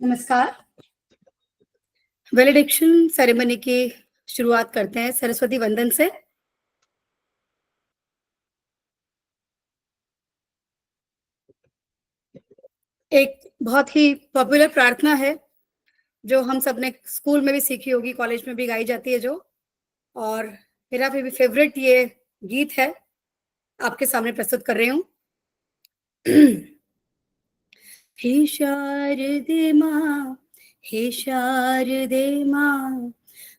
नमस्कार। Valediction ceremony की शुरुआत करते हैं सरस्वती वंदन से। एक बहुत ही पॉपुलर प्रार्थना है जो हम सब ने स्कूल में भी सीखी होगी, कॉलेज में भी गाई जाती है जो, और मेरा भी फेवरेट ये गीत है, आपके सामने प्रस्तुत कर रही हूँ। हे शारदे माँ, हे शारदे माँ,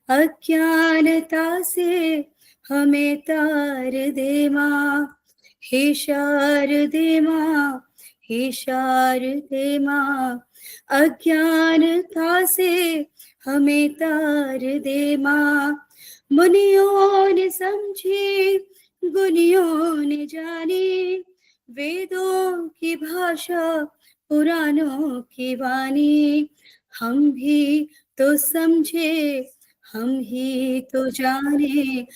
अज्ञानता से हमें तार दे माँ। हे शारदे माँ, हे शारदे माँ, अज्ञानता से हमें तार दे माँ। मुनियों ने समझी, गुनियों ने जानी, वेदों की भाषा, पुराणों की वाणी। हम भी तो समझे, हम ही तो जाने,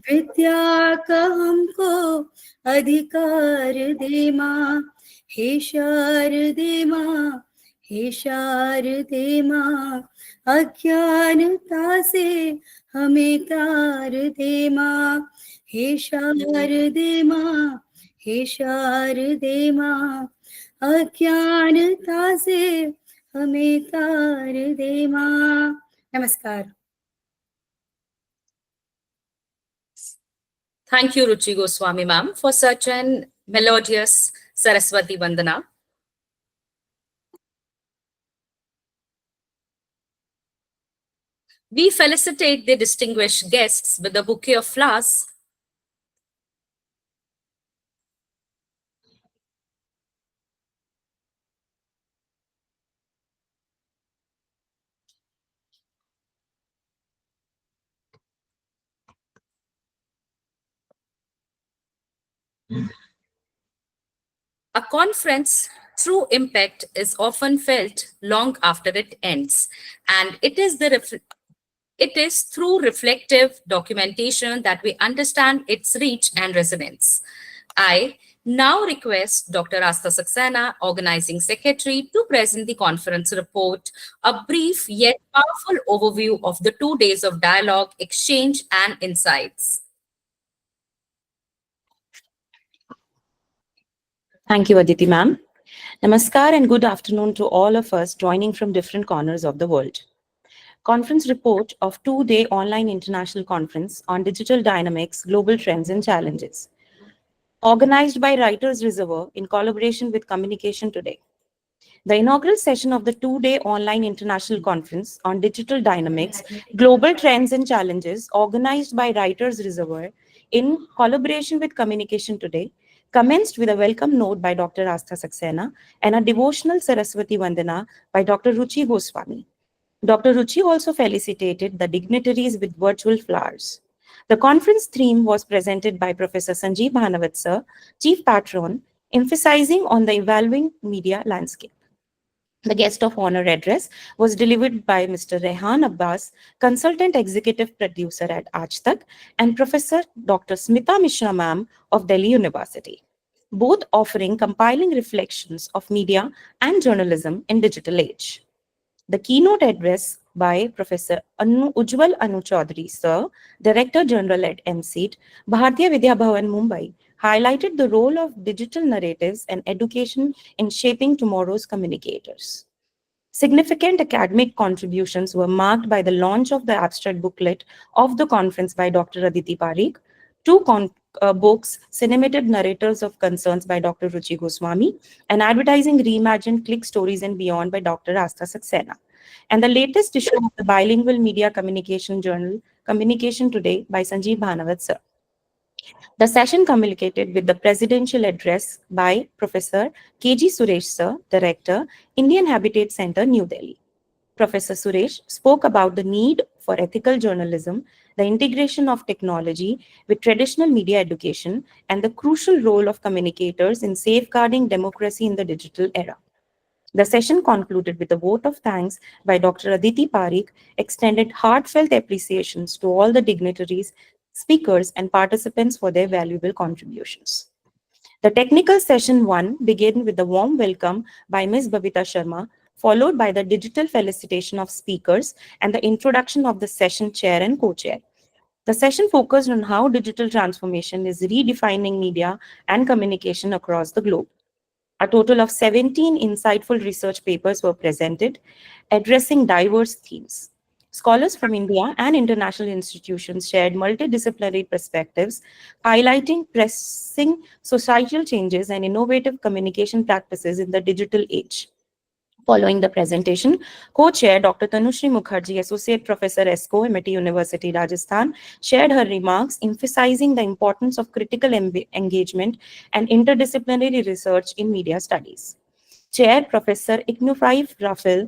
विद्या का हमको अधिकार दे माँ। हे शारदे माँ, हे शारदे माँ, अज्ञानता से हमें तार दे माँ। हे शारदे माँ, हे शारदे माँ, अज्ञानता से हमें तार दे माँ। नमस्कार। Thank you, Ruchi Goswami ma'am, for such an melodious Saraswati Vandana. We felicitate the distinguished guests with a bouquet of flowers. A conference true impact is often felt long after it ends, and it is through reflective documentation that we understand its reach and resonance. I now request Dr. Asta Saxena, Organizing Secretary, to present the conference report, a brief yet powerful overview of the 2 days of dialogue, exchange, and insights. Thank you, Aditi ma'am. Namaskar and good afternoon to all of us joining from different corners of the world. Conference report of 2-day online international conference on digital dynamics, global trends and challenges. Organized by Writers Reservoir in collaboration with Communication Today. The inaugural session of the 2-day online international conference on digital dynamics, global trends and challenges, organized by Writers Reservoir in collaboration with Communication Today, commenced with a welcome note by Dr. Asta Saxena and a devotional Saraswati Vandana by Dr. Ruchi Goswami. Dr. Ruchi also felicitated the dignitaries with virtual flowers. The conference theme was presented by Professor Sanjeev Bhanawat sir, Chief Patron, emphasizing on the evolving media landscape. The guest of honor address was delivered by Mr. Rehan Abbas, Consultant Executive Producer at Aaj Tak, and Professor Dr. Smita Mishra Ma'am of Delhi University, both offering compiling reflections of media and journalism in digital age. The keynote address by Professor Ujjwal Anu Chaudhary, Sir, Director General at MCET, Bharatiya Vidya Bhavan, Mumbai, highlighted the role of digital narratives and education in shaping tomorrow's communicators. Significant academic contributions were marked by the launch of the abstract booklet of the conference by Dr. Aditi Parikh, 2 books, Cinemated Narrators of Concerns by Dr. Ruchi Goswami, and Advertising Reimagined Click Stories and Beyond by Dr. Asta Saxena, and the latest issue of the bilingual media communication journal, Communication Today by Sanjeev Bhanawat sir. The session communicated with the presidential address by Professor K.G. Suresh sir, Director, Indian Habitat Center, New Delhi. Professor Suresh spoke about the need for ethical journalism, the integration of technology with traditional media education, and the crucial role of communicators in safeguarding democracy in the digital era. The session concluded with a vote of thanks by Dr. Aditi Parikh, extended heartfelt appreciations to all the dignitaries, speakers, and participants for their valuable contributions. The technical session 1 began with a warm welcome by Ms. Babita Sharma, followed by the digital felicitation of speakers and the introduction of the session chair and co-chair. The session focused on how digital transformation is redefining media and communication across the globe. A total of 17 insightful research papers were presented, addressing diverse themes. Scholars from India and international institutions shared multidisciplinary perspectives, highlighting pressing societal changes and innovative communication practices in the digital age. Following the presentation, co-chair Dr. Tanushree Mukherjee, Associate Professor ESCO, MIT University, Rajasthan, shared her remarks emphasizing the importance of critical engagement and interdisciplinary research in media studies. Chair Professor Iknufraif Rafil,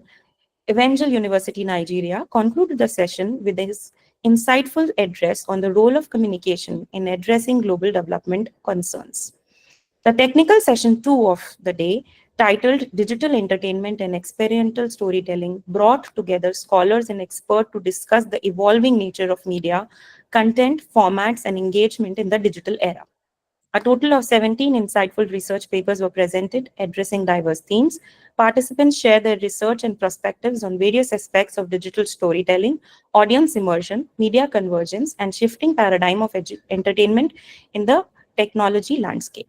Evangel University, Nigeria, concluded the session with his insightful address on the role of communication in addressing global development concerns. The technical session 2 of the day, titled Digital Entertainment and Experiential Storytelling, brought together scholars and experts to discuss the evolving nature of media, content, formats, and engagement in the digital era. A total of 17 insightful research papers were presented addressing diverse themes. Participants shared their research and perspectives on various aspects of digital storytelling, audience immersion, media convergence, and shifting paradigm of entertainment in the technology landscape.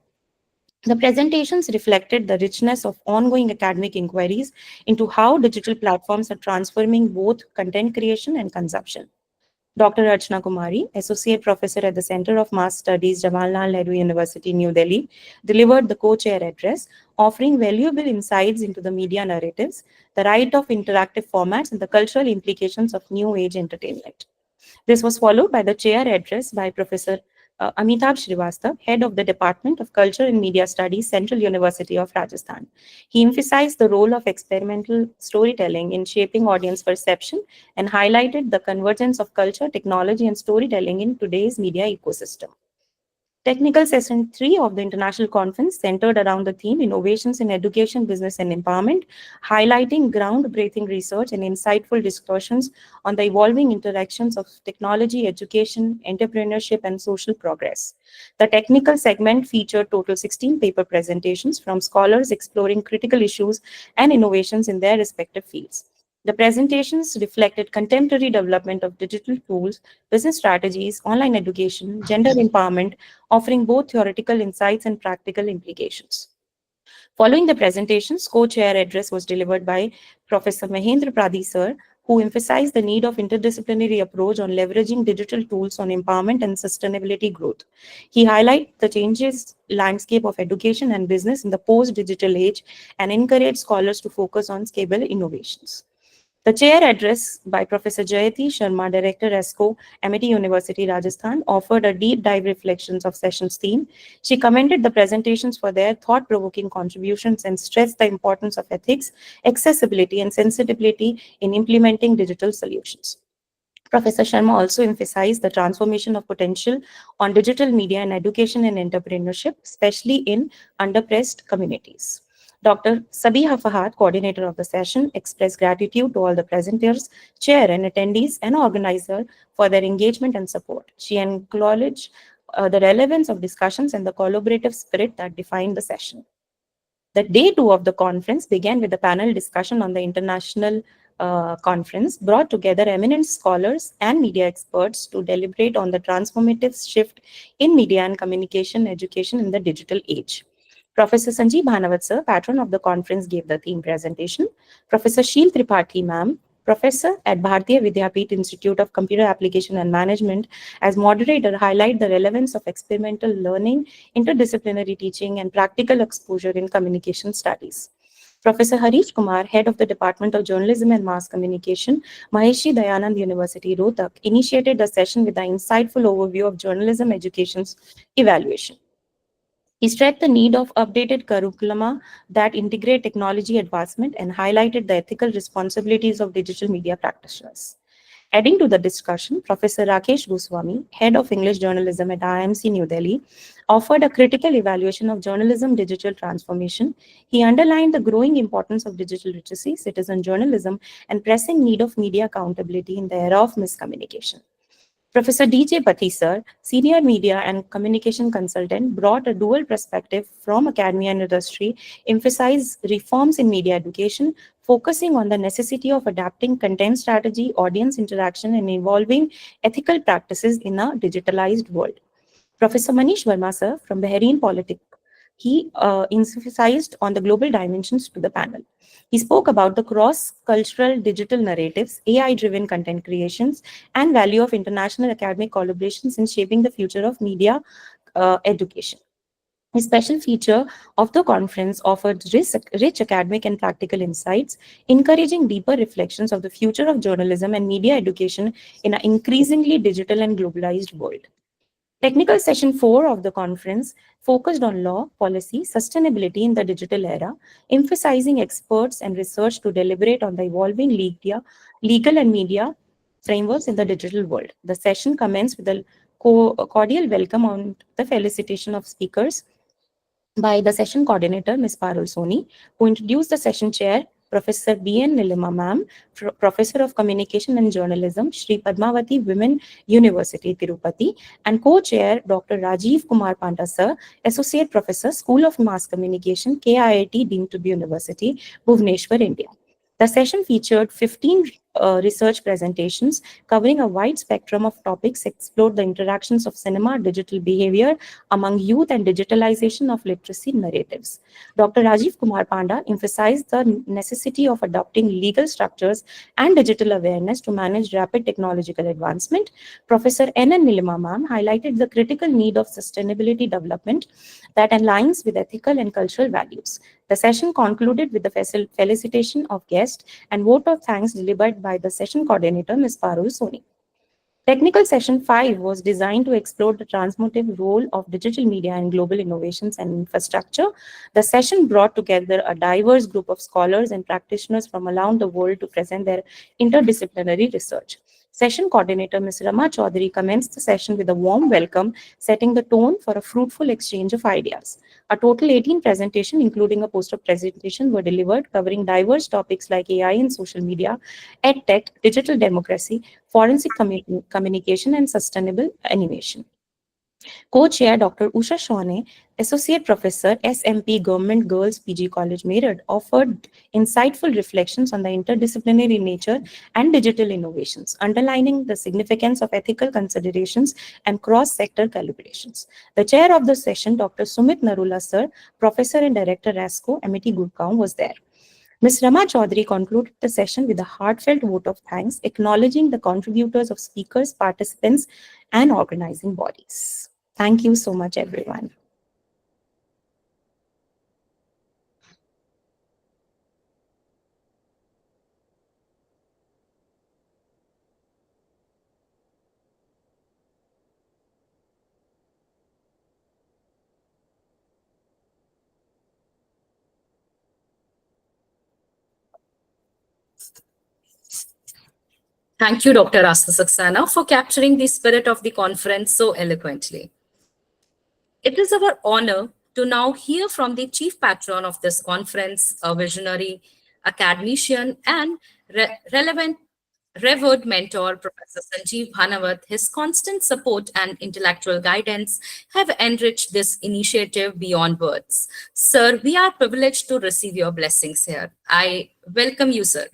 The presentations reflected the richness of ongoing academic inquiries into how digital platforms are transforming both content creation and consumption. Dr. Archana Kumari, Associate Professor at the Center of Mass Studies, Jawaharlal Nehru University, New Delhi, delivered the co-chair address, offering valuable insights into the media narratives, the right of interactive formats, and the cultural implications of new age entertainment. This was followed by the chair address by Professor Amitabh Srivastav, head of the Department of Culture and Media Studies, Central University of Rajasthan. He emphasized the role of experimental storytelling in shaping audience perception and highlighted the convergence of culture, technology, and storytelling in today's media ecosystem. Technical session 3 of the international conference centered around the theme Innovations in Education, Business and Empowerment, highlighting groundbreaking research and insightful discussions on the evolving interactions of technology, education, entrepreneurship, and social progress. The technical segment featured total 16 paper presentations from scholars exploring critical issues and innovations in their respective fields. The presentations reflected contemporary development of digital tools, business strategies, online education, gender empowerment, offering both theoretical insights and practical implications. Following the presentations, co-chair address was delivered by Professor Mahendra Pradhi sir, who emphasized the need of interdisciplinary approach on leveraging digital tools on empowerment and sustainability growth. He highlighted the changes landscape of education and business in the post-digital age and encouraged scholars to focus on scalable innovations. The chair address by Professor Jayati Sharma, Director ESCO, MIT University, Rajasthan, offered a deep dive reflections of session's theme. She commended the presentations for their thought-provoking contributions and stressed the importance of ethics, accessibility, and sensitivity in implementing digital solutions. Professor Sharma also emphasized the transformation of potential on digital media and education and entrepreneurship, especially in underpressed communities. Dr. Sabiha Fahad, coordinator of the session, expressed gratitude to all the presenters, chair and attendees and organizer for their engagement and support. She acknowledged the relevance of discussions and the collaborative spirit that defined the session. The day 2 of the conference began with a panel discussion on the international conference, brought together eminent scholars and media experts to deliberate on the transformative shift in media and communication education in the digital age. Professor Sanjeev Bhanawat sir, patron of the conference, gave the theme presentation. Professor Sheel Tripathi ma'am, professor at Bharatiya Vidyapeeth Institute of Computer Application and Management, as moderator, highlight the relevance of experimental learning, interdisciplinary teaching, and practical exposure in communication studies. Professor Harish Kumar, head of the Department of Journalism and Mass Communication, Maheshi Dayanand University, Rohtak, initiated the session with an insightful overview of journalism education's evaluation. He stressed the need of updated curricula that integrate technology advancement and highlighted the ethical responsibilities of digital media practitioners. Adding to the discussion, Professor Rakesh Goswami, head of English journalism at IIMC New Delhi, offered a critical evaluation of journalism digital transformation. He underlined the growing importance of digital literacy, citizen journalism, and pressing need of media accountability in the era of miscommunication. Professor D.J. Pati sir, senior media and communication consultant, brought a dual perspective from academia and industry, emphasized reforms in media education, focusing on the necessity of adapting content strategy, audience interaction, and evolving ethical practices in a digitalized world. Professor Manish Verma sir from Bahrain Politics, he emphasized on the global dimensions to the panel. He spoke about the cross-cultural digital narratives, AI-driven content creations, and value of international academic collaborations in shaping the future of media education. A special feature of the conference offered rich academic and practical insights, encouraging deeper reflections of the future of journalism and media education in an increasingly digital and globalized world. Technical session 4 of the conference focused on law, policy, sustainability in the digital era, emphasizing experts and research to deliberate on the evolving legal and media frameworks in the digital world. The session commenced with a cordial welcome on the felicitation of speakers by the session coordinator, Ms. Parul Soni, who introduced the session chair, Professor B.N. Nilima Ma'am, Professor of Communication and Journalism, Shri Padmavati Women University, Tirupati, and co-chair, Dr. Rajiv Kumar Panda Sir, Associate Professor, School of Mass Communication, KIIT, Deemed to be University, Bhubaneswar, India. The session featured 15 research presentations covering a wide spectrum of topics, explored the interactions of cinema, digital behavior among youth, and digitalization of literacy narratives. Dr. Rajiv Kumar Panda emphasized the necessity of adopting legal structures and digital awareness to manage rapid technological advancement. Professor N.N. Nilima Ma'am highlighted the critical need of sustainability development that aligns with ethical and cultural values. The session concluded with the felicitation of guests and vote of thanks delivered by the session coordinator, Ms. Parul Soni. Technical session 5 was designed to explore the transformative role of digital media in global innovations and infrastructure. The session brought together a diverse group of scholars and practitioners from around the world to present their interdisciplinary research. Session coordinator, Ms. Rama Chaudhary, commenced the session with a warm welcome, setting the tone for a fruitful exchange of ideas. A total 18 presentations, including a poster presentation, were delivered, covering diverse topics like AI and social media, EdTech, digital democracy, forensic communication, and sustainable animation. Co-chair Dr. Usha Shawnee, Associate Professor, SMP Government Girls PG College Meerut, offered insightful reflections on the interdisciplinary nature and digital innovations, underlining the significance of ethical considerations and cross-sector collaborations. The chair of the session, Dr. Sumit Narula Sir, Professor and Director, RASCO, Amity Gurgaon, was there. Ms. Rama Chaudhary concluded the session with a heartfelt vote of thanks, acknowledging the contributors of speakers, participants, and organizing bodies. Thank you so much, everyone. Thank you, Dr. Asta Saxena, for capturing the spirit of the conference so eloquently. It is our honor to now hear from the chief patron of this conference, a visionary academician and revered mentor, Professor Sanjeev Bhanawat. His constant support and intellectual guidance have enriched this initiative beyond words. Sir, we are privileged to receive your blessings here. I welcome you, sir.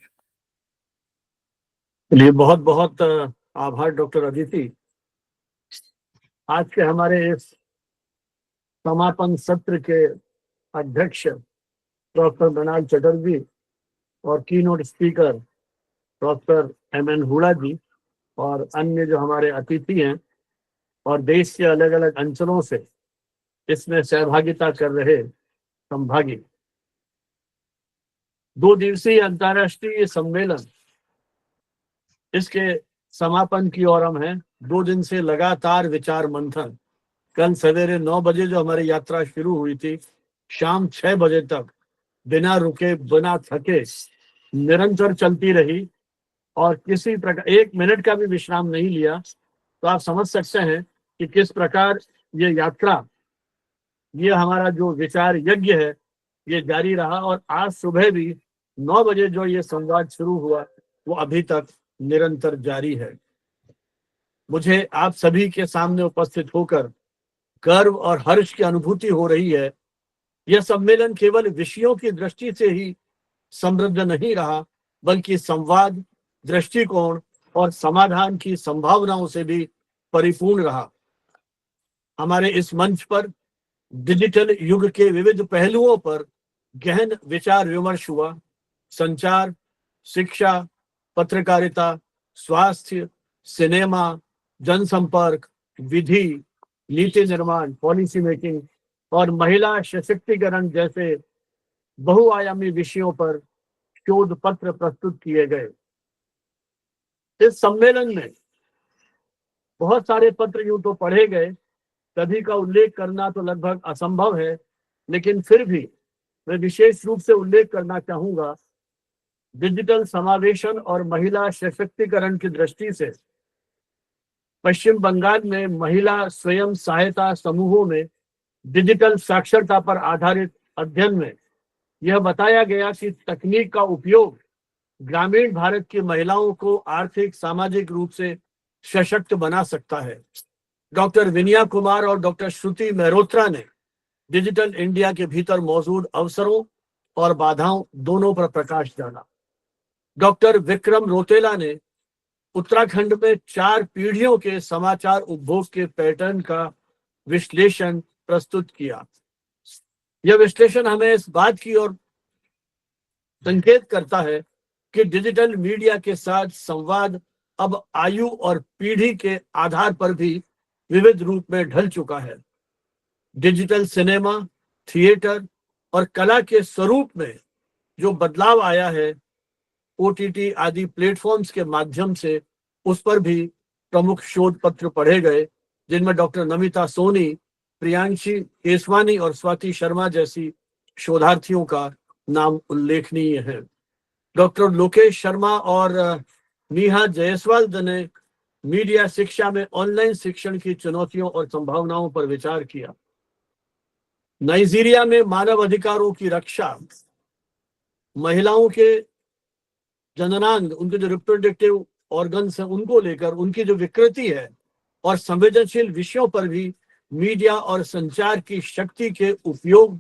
चलिए बहुत बहुत आभार doctor Aditi. आज के हमारे इस समापन सत्र के अध्यक्ष प्रोफेसर मृणाल चटर्जी और keynote speaker professor M N. Hooda ji और अन्य जो हमारे अतिथि हैं और देश के अलग अलग अंचलों से इसमें सहभागिता कर रहे संभागी, 2 दिवसीय अंतर्राष्ट्रीय सम्मेलन इसके समापन की ओर हम हैं। 2 दिन से लगातार विचार मंथन, कल सवेरे 9 बजे जो हमारी यात्रा शुरू हुई थी, शाम 6 बजे तक बिना रुके बिना थके निरंतर चलती रही और किसी प्रकार 1 मिनट का भी विश्राम नहीं लिया। तो आप समझ सकते हैं कि किस प्रकार ये यात्रा, ये हमारा जो विचार यज्ञ है, ये जारी रहा। और आज सुबह भी 9 बजे जो ये संवाद शुरू हुआ वो अभी तक निरंतर जारी है। मुझे आप सभी के सामने उपस्थित होकर गर्व और हर्ष की अनुभूति हो रही है। यह सम्मेलन केवल विषयों की दृष्टि से ही समृद्ध नहीं रहा, बल्कि संवाद, दृष्टिकोण और समाधान की संभावनाओं से भी परिपूर्ण रहा। हमारे इस मंच पर डिजिटल युग के विविध पहलुओं पर गहन विचार विमर्श हुआ। संचार, शिक्षा, पत्रकारिता, स्वास्थ्य, सिनेमा, जनसंपर्क, विधि, नीति निर्माण, पॉलिसी मेकिंग और महिला सशक्तिकरण जैसे बहुआयामी विषयों पर शोध पत्र प्रस्तुत किए गए। इस सम्मेलन में बहुत सारे पत्र यूं तो पढ़े गए, सभी का उल्लेख करना तो लगभग असंभव है, लेकिन फिर भी मैं विशेष रूप से उल्लेख करना चाहूंगा डिजिटल समावेशन और महिला सशक्तिकरण की दृष्टि से पश्चिम बंगाल में महिला स्वयं सहायता समूहों में डिजिटल साक्षरता पर आधारित अध्ययन में यह बताया गया कि तकनीक का उपयोग ग्रामीण भारत की महिलाओं को आर्थिक सामाजिक रूप से सशक्त बना सकता है। डॉक्टर विनया कुमार और डॉक्टर श्रुति मेहरोत्रा ने डिजिटल इंडिया के भीतर मौजूद अवसरों और बाधाओं दोनों पर प्रकाश डाला। डॉक्टर विक्रम रोतेला ने उत्तराखंड में 4 पीढ़ियों के समाचार उपभोग के पैटर्न का विश्लेषण प्रस्तुत किया। यह विश्लेषण हमें इस बात की ओर संकेत करता है कि डिजिटल मीडिया के साथ संवाद अब आयु और पीढ़ी के आधार पर भी विविध रूप में ढल चुका है। डिजिटल सिनेमा, थिएटर और कला के स्वरूप में जो बदलाव आया है, ओटीटी आदि प्लेटफॉर्म्स के माध्यम से, उस पर भी प्रमुख शोध पत्र पढ़े गए, जिनमें डॉक्टर नमिता सोनी, प्रियांशी केसवानी और स्वाति शर्मा जैसी शोधार्थियों का नाम उल्लेखनीय है। डॉक्टर लोकेश शर्मा और नीहा जायसवाल ने मीडिया शिक्षा में ऑनलाइन शिक्षण की चुनौतियों और संभावनाओं पर विचार किया। नाइजीरिया में मानव अधिकारों की रक्षा, महिलाओं के जननांग, उनके जो रिप्रोडक्टिव ऑर्गन्स हैं उनको लेकर उनकी जो विकृति है और संवेदनशील विषयों पर भी मीडिया और संचार की शक्ति के उपयोग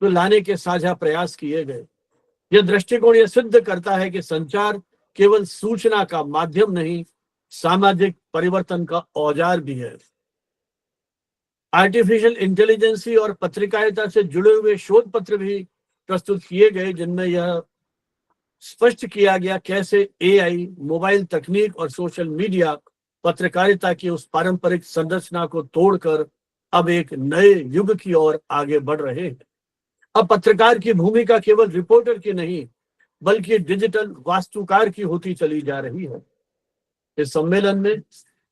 को लाने के साझा प्रयास किए गए। यह दृष्टिकोण यह सिद्ध करता है कि संचार केवल सूचना का माध्यम नहीं, सामाजिक परिवर्तन का औजार भी है। आर्टिफिशियल इंटेलिजेंस और पत्रकारिता से जुड़े हुए शोध पत्र भी प्रस्तुत किए गए, जिनमें यह स्पष्ट किया गया कैसे एआई, मोबाइल तकनीक और सोशल मीडिया पत्रकारिता की उस पारंपरिक संरचना को तोड़कर अब एक नए युग की ओर आगे बढ़ रहे हैं। अब पत्रकार की भूमिका केवल रिपोर्टर की नहीं, बल्कि डिजिटल वास्तुकार की होती चली जा रही है। इस सम्मेलन में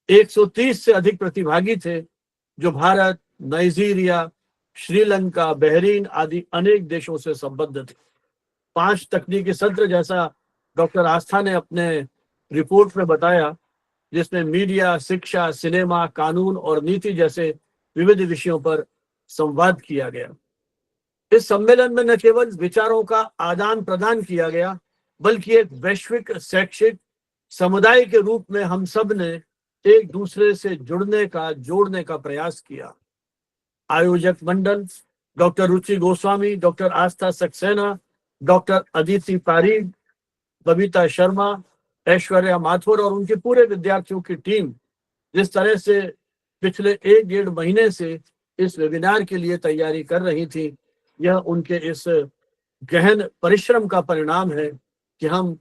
130 से अधिक प्रतिभागी थे, जो भारत, नाइजीरिया, श्रीलंका, बहरीन आदि अनेक देशों से संबद्ध थे। 5 तकनीकी सत्र, जैसा डॉक्टर आस्था ने अपने रिपोर्ट में बताया, जिसमें मीडिया, शिक्षा, सिनेमा, कानून और नीति जैसे विविध विषयों पर संवाद किया गया। इस सम्मेलन में न केवल विचारों का आदान प्रदान किया गया, बल्कि एक वैश्विक शैक्षिक समुदाय के रूप में हम सब ने एक दूसरे से जोड़ने का प्रयास किया। आयोजक मंडल डॉक्टर रुचि गोस्वामी, डॉक्टर आस्था सक्सेना, डॉक्टर अदिति पारीद, बबीता शर्मा, ऐश्वर्या माथुर और उनके पूरे विद्यार्थियों की टीम जिस तरह से पिछले 1-1.5 महीने से इस वेबिनार के लिए तैयारी कर रही थी, यह उनके इस गहन परिश्रम का परिणाम है कि हम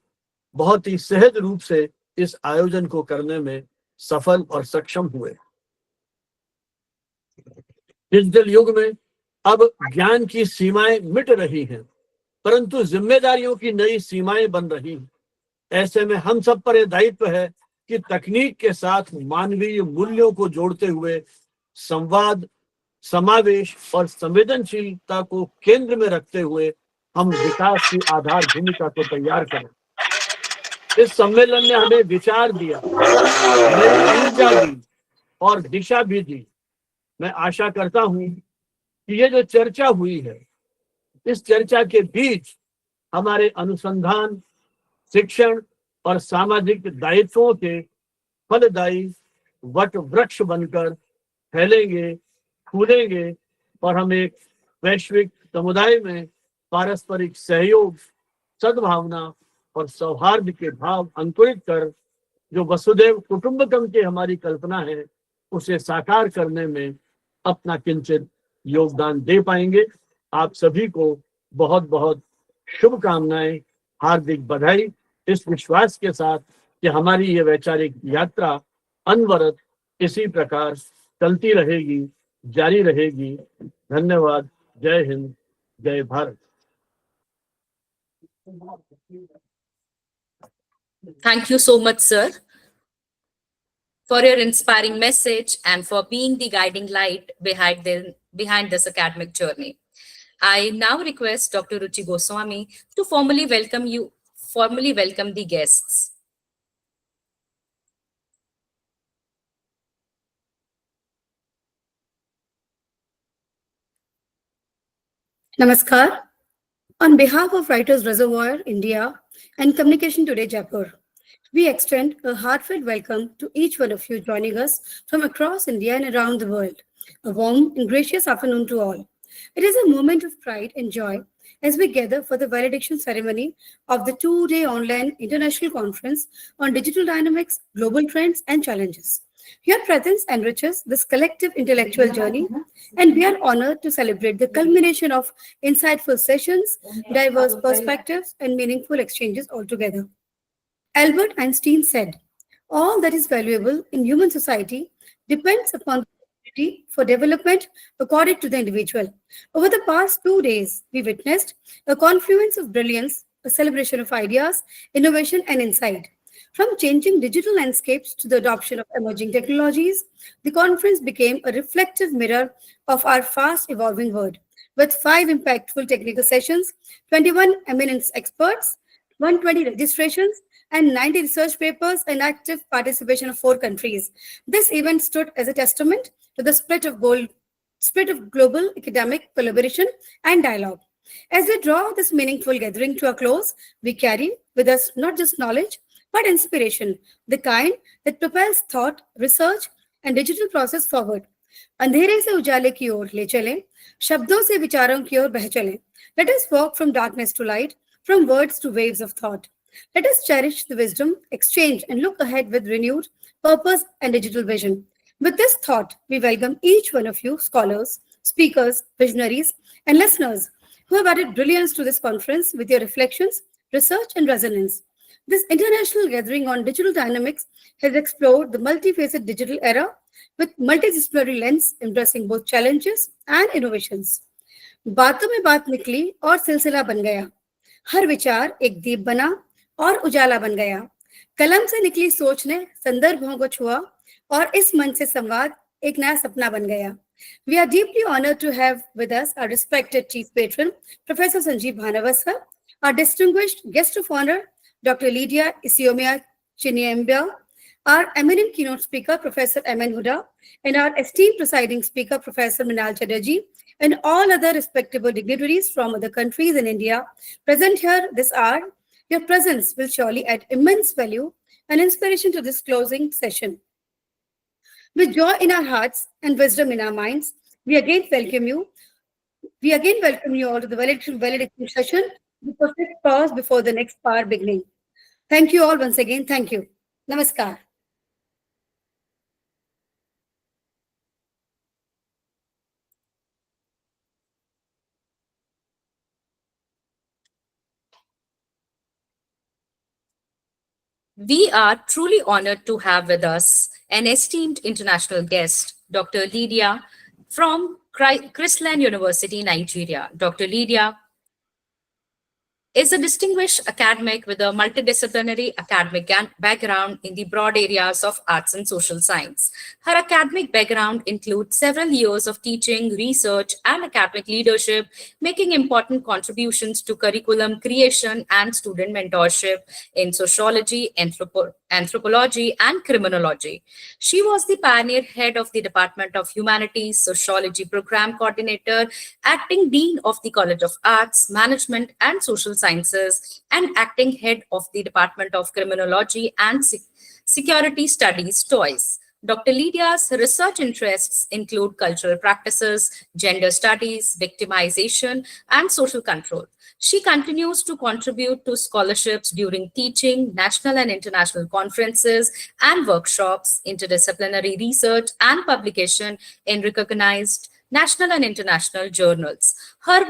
बहुत ही सहज रूप से इस आयोजन को करने में सफल और सक्षम हुए। डिजिटल युग में अब ज्ञान की सीमाएं मिट रही हैं, परंतु जिम्मेदारियों की नई सीमाएं बन रही हैं। ऐसे में हम सब पर यह दायित्व है कि तकनीक के साथ मानवीय मूल्यों को जोड़ते हुए संवाद, समावेश और संवेदनशीलता को केंद्र में रखते हुए हम विकास की आधार भूमिका को तैयार करें। इस सम्मेलन ने हमें विचार दिया, नई ऊर्जा दी और दिशा भी दी। मैं आशा करता हूं कि ये जो चर्चा हुई है, इस चर्चा के बीच हमारे अनुसंधान, शिक्षण और सामाजिक दायित्वों के फलदायी वट वृक्ष बनकर फैलेंगे, फूलेंगे और हम एक वैश्विक समुदाय में पारस्परिक सहयोग, सद्भावना और सौहार्द के भाव अंकुरित कर जो वसुदेव कुटुंबकम की हमारी कल्पना है उसे साकार करने में अपना किंचित योगदान दे पाएंगे। आप सभी को बहुत बहुत शुभकामनाएं, हार्दिक बधाई, इस विश्वास के साथ कि हमारी ये वैचारिक यात्रा अनवरत इसी प्रकार चलती रहेगी, जारी रहेगी। धन्यवाद। जय हिंद, जय Bharat. Thank you so much, sir, for your inspiring message and for being the guiding light behind this academic journey. I now request Dr. Ruchi Goswami to formally welcome the guests. Namaskar. On behalf of Writers Reservoir, India, and Communication Today, Jaipur, we extend a heartfelt welcome to each one of you joining us from across India and around the world. A warm and gracious afternoon to all. It is a moment of pride and joy as we gather for the valediction ceremony of the two-day online international conference on digital dynamics, global trends, and challenges. Your presence enriches this collective intellectual journey, and we are honored to celebrate the culmination of insightful sessions, diverse perspectives, and meaningful exchanges altogether. Albert Einstein said, "All that is valuable in human society depends upon the opportunity for development according to the individual." Over the past 2 days, we witnessed a confluence of brilliance, a celebration of ideas, innovation, and insight. From changing digital landscapes to the adoption of emerging technologies, the conference became a reflective mirror of our fast evolving world. With 5 impactful technical sessions, 21 eminent experts, 120 registrations, and 90 research papers and active participation of 4 countries. This event stood as a testament to the spirit of global academic collaboration and dialogue. As we draw this meaningful gathering to a close, we carry with us not just knowledge, but inspiration, the kind that propels thought, research, and digital process forward. अंधेरे से उजाले की ओर ले चलें, शब्दों से विचारों की ओर बह चलें. Let us walk from darkness to light, from words to waves of thought. Let us cherish the wisdom, exchange, and look ahead with renewed purpose and digital vision. With this thought, we welcome each one of you, scholars, speakers, visionaries, and listeners who have added brilliance to this conference with your reflections, research, and resonance. This international gathering on digital dynamics has explored the multifaceted digital era with multidisciplinary lens, embracing both challenges and innovations. बातों में बात निकली और सिलसिला बन गया. हर विचार एक दीप बना और उजाला बन गया. कलम से निकली सोच ने संदर्भों को छुआ और इस मन से संवाद एक नया सपना बन गया. We are deeply honored to have with us our respected Chief Patron, Professor Sanjeev Bhanawat sir, our distinguished guest of honor, Dr. Lydia Chineyemba, our eminent keynote speaker, Professor Hoda, and our esteemed presiding speaker, Professor Mrinal, Chatterjee, and all other respectable dignitaries from other countries in India present here this hour. Your presence will surely add immense value and inspiration to this closing session. With joy in our hearts and wisdom in our minds, we again welcome you all to the valediction session, the perfect pause before the next power beginning. Thank you all once again. Thank you. Namaskar. We are truly honored to have with us an esteemed international guest, Dr. Lydia from Chrisland University, Nigeria. Dr. Lydia is a distinguished academic with a multidisciplinary academic background in the broad areas of arts and social science. Her academic background includes several years of teaching, research, and academic leadership, making important contributions to curriculum creation and student mentorship in sociology, anthropology, and criminology. She was the pioneer head of the Department of Humanities, Sociology Program Coordinator, acting dean of the College of Arts, Management, and Social Sciences, and acting head of the Department of Criminology and Security Studies twice. Dr. Lydia's research interests include cultural practices, gender studies, victimization, and social control. She continues to contribute to scholarships during teaching, national and international conferences and workshops, interdisciplinary research, and publication in recognized national and international journals. Her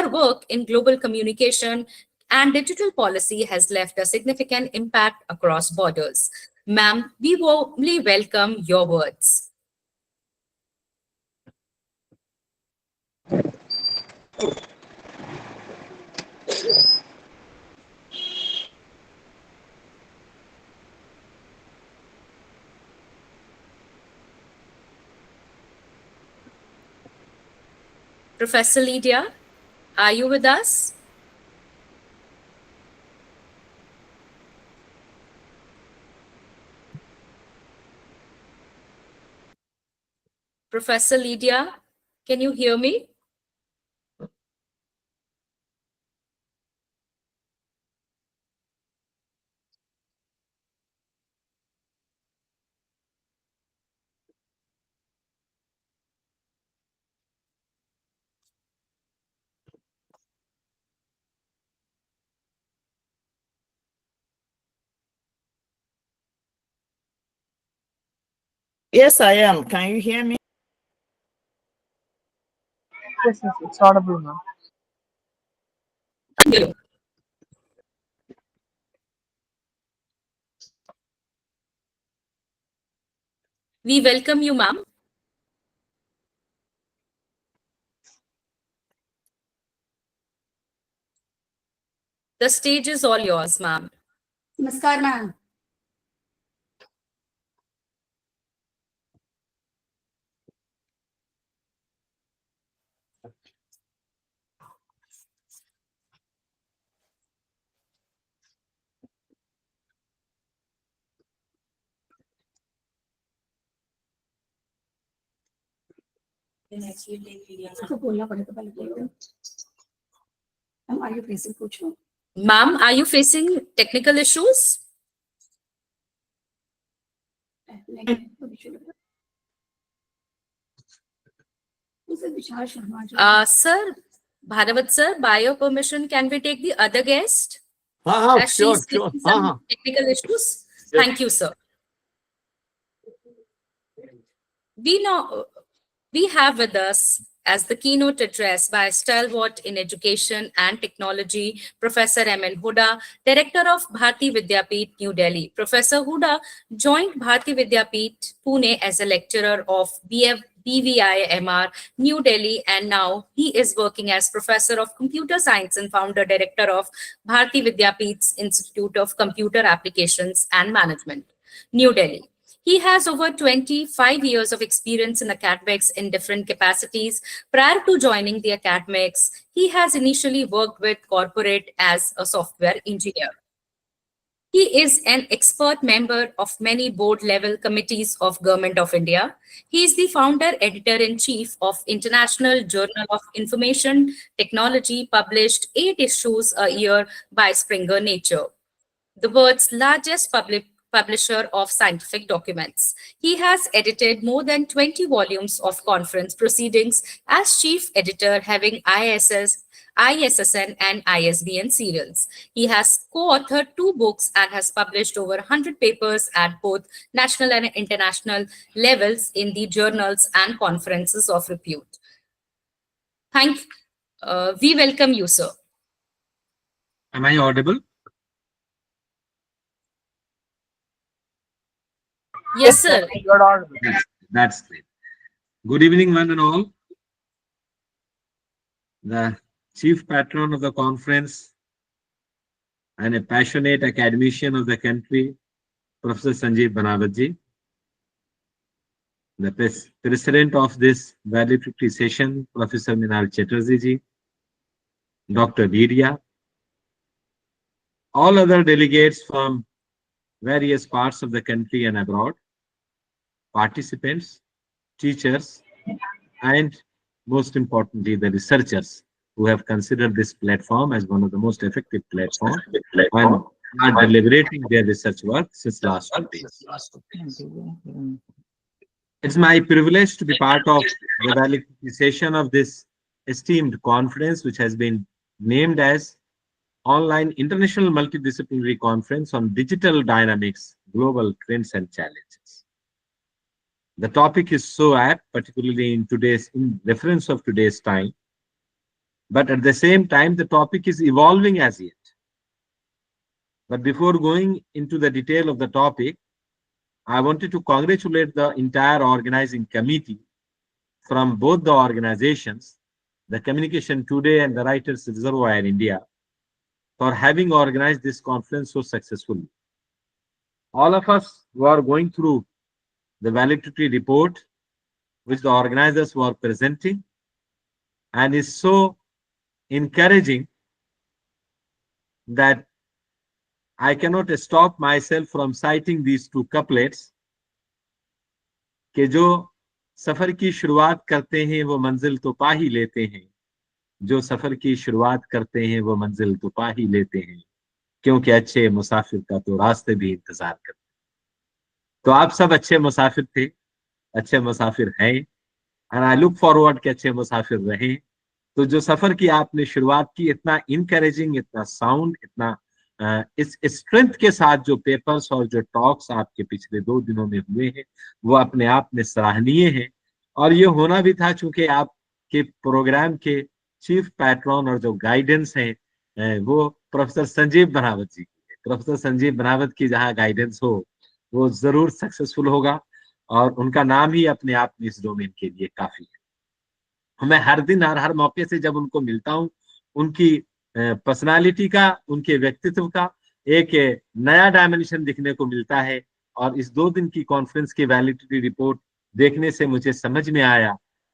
work in global communication and digital policy has left a significant impact across borders. Ma'am, we warmly welcome your words. Professor Lydia, are you with us? Professor Lydia, can you hear me? Yes, I am. Can you hear me? Yes, it's audible, ma'am. We welcome you, ma'am. The stage is all yours, ma'am. Namaskar, ma'am. तो बोलना पड़ेगा पहले बोल दो। Ma'am, are you facing पूछो? Ma'am, are you facing technical issues? Sir, Bhanawat sir, by your permission, can we take the other guest? As sure, she's sure. facing some technical issues. Yes. Thank you, sir. We have with us as the keynote address by stalwart in education and technology, Professor M.N. Hoda, Director of Bharati Vidyapeeth, New Delhi. Professor Hoda joined Bharati Vidyapeeth, Pune as a lecturer of BVIMR, New Delhi, and now he is working as Professor of Computer Science and Founder Director of Bharati Vidyapeeth's Institute of Computer Applications and Management, New Delhi. He has over 25 years of experience in academics in different capacities. Prior to joining the academics, he has initially worked with corporate as a software engineer. He is an expert member of many board-level committees of Government of India. He is the founder, editor-in-chief of International Journal of Information Technology, published 8 issues a year by Springer Nature, the world's largest publisher of scientific documents. He has edited more than 20 volumes of conference proceedings as chief editor, having ISSN and ISBN serials. He has co-authored 2 books and has published over 100 papers at both national and international levels in the journals and conferences of repute. We welcome you, sir. Am I audible? Yes, sir. You're audible. That's great. Good evening, one and all. The chief patron of the conference and a passionate academician of the country, Professor Sanjeev Bhanawat. The president of this Valedictory session, Professor Mrinal Chatterjee, Dr. Lydia, all other delegates from various parts of the country and abroad, participants, teachers, and most importantly, the researchers who have considered this platform as one of the most effective platforms and are deliberating their research work since last 2 days. It's my privilege to be part of the Valedictory session of this esteemed conference, which has been named as Online International Multidisciplinary Conference on Digital Dynamics, Global Trends and Challenges. The topic is so apt, particularly in reference of today's time, but at the same time, the topic is evolving as yet. But before going into the detail of the topic, I wanted to congratulate the entire organizing committee from both the organizations, the Communication Today and the Writers Reservoir in India, for having organized this conference so successfully. All of us who are going through the valedictory report, which the organizers were presenting, and is so encouraging that I cannot stop myself from citing these two couplets कि जो सफर की शुरुआत करते हैं वो मंजिल तो पा ही लेते हैं, जो सफर की शुरुआत करते हैं वो मंजिल तो पा ही लेते हैं, क्योंकि अच्छे मुसाफिर का तो रास्ते भी इंतजार करते हैं। तो आप सब अच्छे मुसाफिर थे, अच्छे मुसाफिर हैं, एंड आई लुक फॉरवर्ड के अच्छे मुसाफिर रहें। तो जो सफर की आपने शुरुआत की, इतना इनकरेजिंग, इतना साउंड, इतना इस स्ट्रेंथ के साथ जो पेपर्स और जो टॉक्स आपके पिछले 2 दिनों में हुए हैं, वो अपने आप में सराहनीय है। और ये होना भी था चूंकि आपके प्रोग्राम के चीफ पैट्रॉन और जो गाइडेंस है वो प्रोफेसर संजीव बनावत जी की है। प्रोफेसर संजीव बनावत की जहाँ गाइडेंस हो वो जरूर सक्सेसफुल होगा, और उनका नाम ही अपने आप में इस डोमेन के लिए काफी है। मैं हर दिन हर मौके से जब उनको मिलता हूँ, उनकी पर्सनालिटी का, उनके व्यक्तित्व का एक नया डायमेंशन दिखने को मिलता है। और इस 2 दिन की कॉन्फ्रेंस की वैलिडिटी रिपोर्ट देखने से मुझे समझ में आया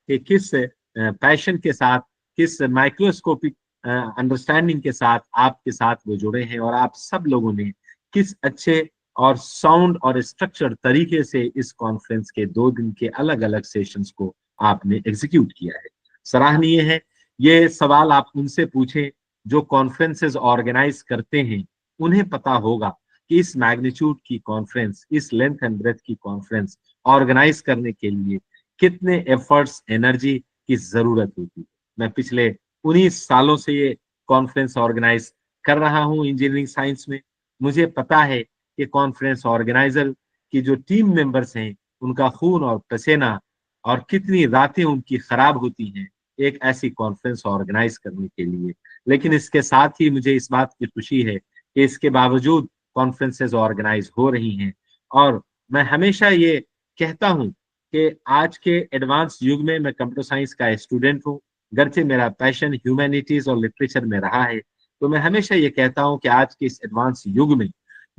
कि किस पैशन के साथ, किस माइक्रोस्कोपिक अंडरस्टैंडिंग के साथ आपके साथ वो जुड़े हैं, और आप सब लोगों ने किस अच्छे और साउंड और स्ट्रक्चर्ड तरीके से इस कॉन्फ्रेंस के 2 दिन के अलग अलग सेशंस को आपने एग्जीक्यूट किया है। सराहनीय है। ये सवाल आप उनसे पूछें जो कॉन्फ्रेंसेस ऑर्गेनाइज करते हैं, उन्हें पता होगा कि इस मैग्नीट्यूड की कॉन्फ्रेंस, इस लेंथ एंड ब्रेथ की कॉन्फ्रेंस ऑर्गेनाइज करने के लिए कितने एफर्ट्स, एनर्जी की जरूरत होती है। मैं पिछले 19 सालों से ये कॉन्फ्रेंस ऑर्गेनाइज कर रहा हूँ इंजीनियरिंग साइंस में। मुझे पता है कि कॉन्फ्रेंस ऑर्गेनाइजर की जो टीम मेंबर्स हैं, उनका खून और पसीना और कितनी रातें उनकी खराब होती हैं एक ऐसी कॉन्फ्रेंस ऑर्गेनाइज करने के लिए। लेकिन इसके साथ ही मुझे इस बात की खुशी है कि इसके बावजूद कॉन्फ्रेंसेस ऑर्गेनाइज हो रही हैं। और मैं हमेशा ये कहता हूं कि आज के एडवांस युग में, मैं कंप्यूटर साइंस का स्टूडेंट हूं, गर्चे मेरा पैशन ह्यूमैनिटीज और लिटरेचर में रहा है, तो मैं हमेशा ये कहता हूं कि आज के इस एडवांस युग में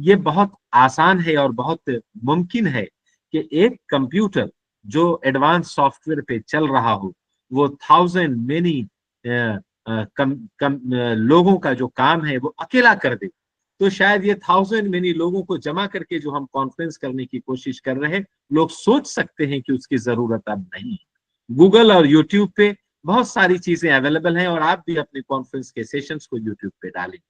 ये बहुत आसान है और बहुत मुमकिन है कि एक कंप्यूटर जो एडवांस सॉफ्टवेयर पे चल रहा हो, वो 1000 मेनी लोगों का जो काम है वो अकेला कर दे। तो शायद ये 1000 मेनी लोगों को जमा करके जो हम कॉन्फ्रेंस करने की कोशिश कर रहे हैं, लोग सोच सकते हैं कि उसकी जरूरत अब नहीं है। गूगल और यूट्यूब पे बहुत सारी चीजें अवेलेबल हैं, और आप भी अपने कॉन्फ्रेंस के सेशंस को यूट्यूब पे डालेंगे।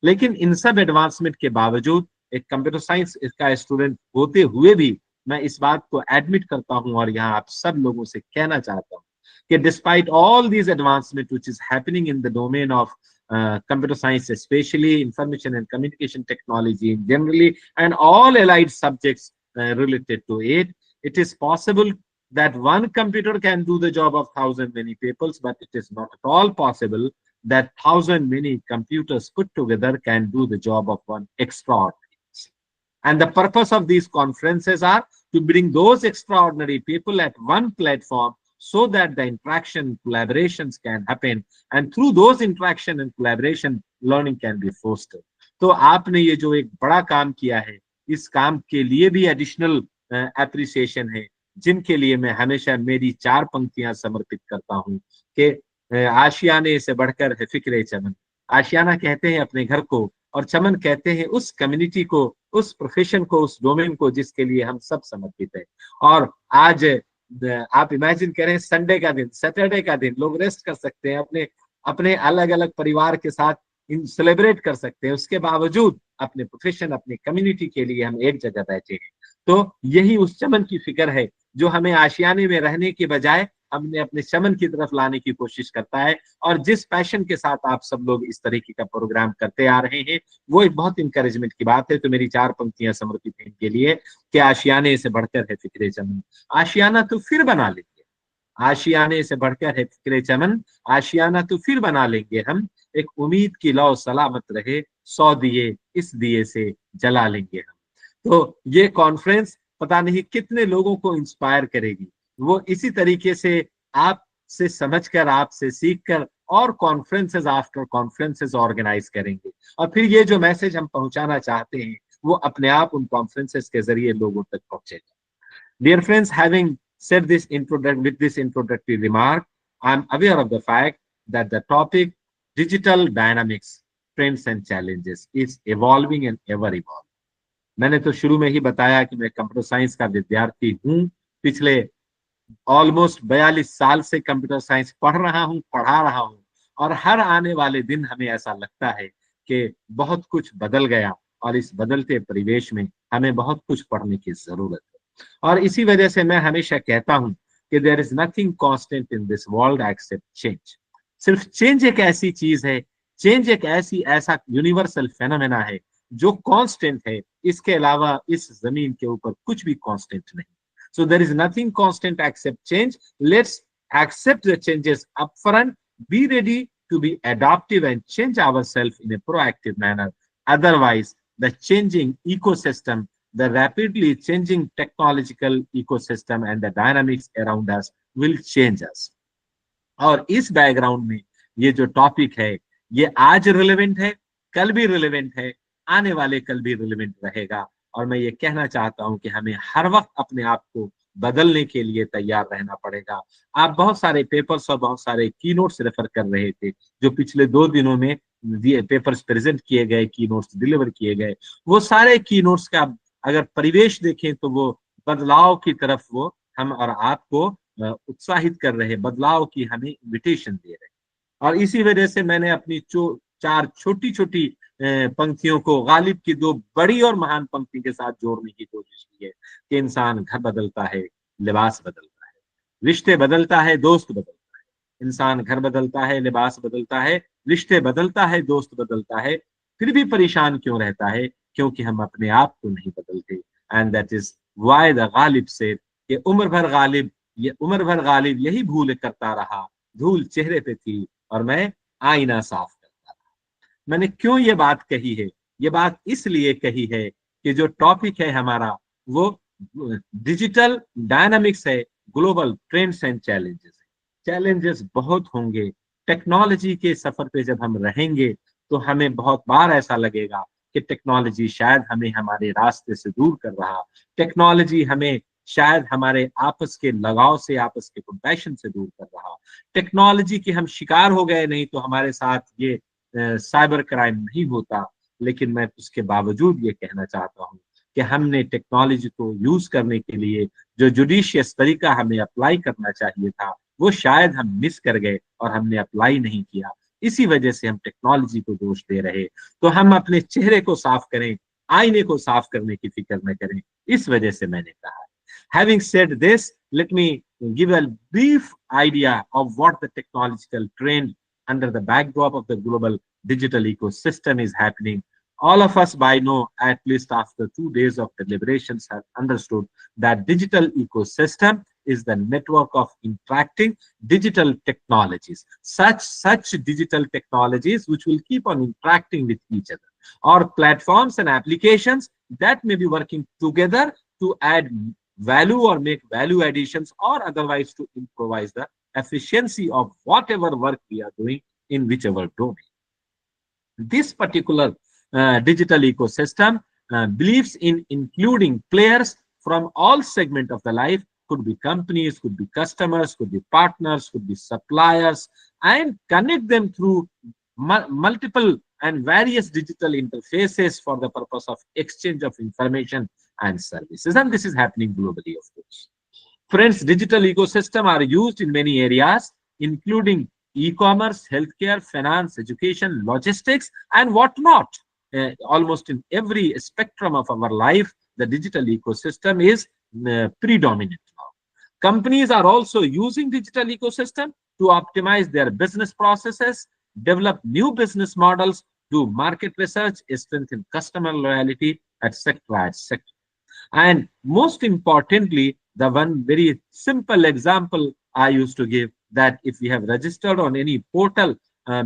लेकिन इन सब एडवांसमेंट के बावजूद एक कंप्यूटर साइंस का स्टूडेंट होते हुए भी मैं इस बात को एडमिट करता हूं और यहाँ आप सब लोगों से कहना चाहता हूं कि despite all these advancement which is happening in the domain of computer science, especially information and communication technology generally, and all allied subjects related to it, it is possible that one computer can do the job of 1000 many people, but it is not at all possible that 1000 many computers put together can do the job of one extraordinary. And the purpose of these conferences are to bring those extraordinary people at one platform, so that the interaction, collaborations can happen, and through those interaction and collaboration, learning can be fostered. तो आपने ये जो एक बड़ा काम किया है, इस काम के लिए भी एडिशनल एप्रिसिएशन है, जिनके लिए मैं हमेशा मेरी 4 पंक्तियां समर्पित करता हूं कि आशियाने से बढ़कर है फिक्रे चमन। आशियाना कहते हैं अपने घर को, और चमन कहते हैं उस कम्युनिटी को, उस प्रोफेशन को, उस डोमेन को जिसके लिए हम सब समर्पित हैं। और आज आप इमेजिन करें, संडे का दिन, सैटरडे का दिन, लोग रेस्ट कर सकते हैं, अपने अपने अलग अलग परिवार के साथ सेलिब्रेट कर सकते हैं, उसके बावजूद अपने प्रोफेशन, अपने कम्युनिटी के लिए हम एक जगह बैठे हैं। तो यही उस चमन की फिक्र है जो हमें आशियाने में रहने के बजाय हमने अपने शमन की तरफ लाने की कोशिश करता है। और जिस पैशन के साथ आप सब लोग इस तरीके का प्रोग्राम करते आ रहे हैं, वो एक बहुत इंकरेजमेंट की बात है। तो मेरी 4 पंक्तियां समर्पित हैं इनके लिए कि आशियाने से बढ़कर है फिक्रे चमन, आशियाना तो फिर बना लेंगे। आशियाने से बढ़कर है फिक्रे चमन, आशियाना तो फिर बना लेंगे हम, एक उम्मीद की लौ सलामत रहे, 100 दिए इस दिए से जला लेंगे हम। तो ये कॉन्फ्रेंस पता नहीं कितने लोगों को इंस्पायर करेगी। वो इसी तरीके से आपसे समझकर, आपसे सीखकर और कॉन्फ्रेंसेस आफ्टर कॉन्फ्रेंसेस ऑर्गेनाइज करेंगे। और फिर ये जो मैसेज हम पहुंचाना चाहते हैं वो अपने आप उन कॉन्फ्रेंसेस के जरिए लोगों तक पहुंचेगा। Dear friends, having said this with this introductory remark, I am aware of the fact that the topic digital dynamics, trends and challenges is evolving and ever evolving. मैंने तो शुरू में ही बताया कि मैं कंप्यूटर साइंस का विद्यार्थी हूँ। पिछले ऑलमोस्ट 42 साल से कंप्यूटर साइंस पढ़ रहा हूँ, पढ़ा रहा हूँ, और हर आने वाले दिन हमें ऐसा लगता है कि बहुत कुछ बदल गया और इस बदलते परिवेश में हमें बहुत कुछ पढ़ने की जरूरत है। और इसी वजह से मैं हमेशा कहता हूं कि there is nothing constant in this world except change. सिर्फ चेंज एक ऐसी चीज है, चेंज एक ऐसा यूनिवर्सल फेनोमेना है जो कांस्टेंट है। इसके अलावा इस जमीन के ऊपर कुछ भी कांस्टेंट नहीं। So there is nothing constant except change. Let's accept the changes upfront, be ready to be adaptive and change ourselves in a proactive manner. Otherwise, the changing ecosystem, the rapidly changing technological ecosystem and the dynamics around us will change us. और इस background में ये जो topic है ये आज relevant है, कल भी रिलेवेंट है, आने वाले कल भी रिलेवेंट रहेगा। और मैं ये कहना चाहता हूं कि हमें हर वक्त अपने आप को बदलने के लिए तैयार रहना पड़ेगा। आप बहुत सारे पेपर्स और बहुत सारे कीनोट्स रेफर कर रहे थे जो पिछले 2 दिनों में पेपर्स प्रेजेंट किए गए, कीनोट्स डिलीवर किए गए। वो सारे कीनोट्स का अगर परिवेश देखें तो वो बदलाव की तरफ वो हम और आपको उत्साहित कर रहे, बदलाव की हमें इन्विटेशन दे रहे। और इसी वजह से मैंने अपनी 4 छोटी छोटी पंक्तियों को गालिब की 2 बड़ी और महान पंक्ति के साथ जोड़ने की कोशिश की है कि इंसान घर बदलता है, लिबास बदलता है, रिश्ते बदलता है, दोस्त बदलता है। इंसान घर बदलता है, लिबास बदलता है, रिश्ते बदलता है, दोस्त बदलता है, फिर भी परेशान क्यों रहता है? क्योंकि हम अपने आप को नहीं बदलते। And that is why the Ghalib से कि उम्र भर गालिब यही भूल करता रहा, धूल चेहरे पे थी और मैं आईना साफ करता रहा। मैंने क्यों ये बात कही है? ये बात इसलिए कही है कि जो टॉपिक है हमारा वो डिजिटल डायनामिक्स है, ग्लोबल ट्रेंड्स एंड चैलेंजेस है। चैलेंजेस बहुत होंगे। टेक्नोलॉजी के सफर पे जब हम रहेंगे तो हमें बहुत बार ऐसा लगेगा कि टेक्नोलॉजी शायद हमें हमारे रास्ते से दूर कर रहा, टेक्नोलॉजी हमें शायद हमारे आपस के लगाव से, आपस के कंपैशन से दूर कर रहा। टेक्नोलॉजी के हम शिकार हो गए नहीं तो हमारे साथ ये साइबर क्राइम नहीं होता। लेकिन मैं उसके बावजूद ये कहना चाहता हूँ कि हमने टेक्नोलॉजी को यूज करने के लिए जो जुडिशियस तरीका हमें अप्लाई करना चाहिए था वो शायद हम मिस कर गए और हमने अप्लाई नहीं किया। इसी वजह से हम टेक्नोलॉजी को दोष दे रहे। तो हम अपने चेहरे को साफ करें, आईने को साफ करने की फिक्र न करें। इस वजह से मैंने कहा। Having said this, let me give a brief idea of what the technological trend under the backdrop of the global digital ecosystem is happening. All of us by now, at least after 2 days of deliberations, have understood that digital ecosystem is the network of interacting digital technologies, such digital technologies which will keep on interacting with each other, or platforms and applications that may be working together to add value or make value additions, or otherwise to improvise the efficiency of whatever work we are doing in whichever domain. This particular digital ecosystem believes in including players from all segments of the life. Could be companies, could be customers, could be partners, could be suppliers, and connect them through multiple and various digital interfaces for the purpose of exchange of information and services. And this is happening globally, of course. Friends, digital ecosystem are used in many areas, including e-commerce, healthcare, finance, education, logistics, and whatnot. Almost in every spectrum of our life, the digital ecosystem is predominant now. Companies are also using digital ecosystem to optimize their business processes, develop new business models, do market research, strengthen customer loyalty, etc. And most importantly, the one very simple example I used to give, that if we have registered on any portal,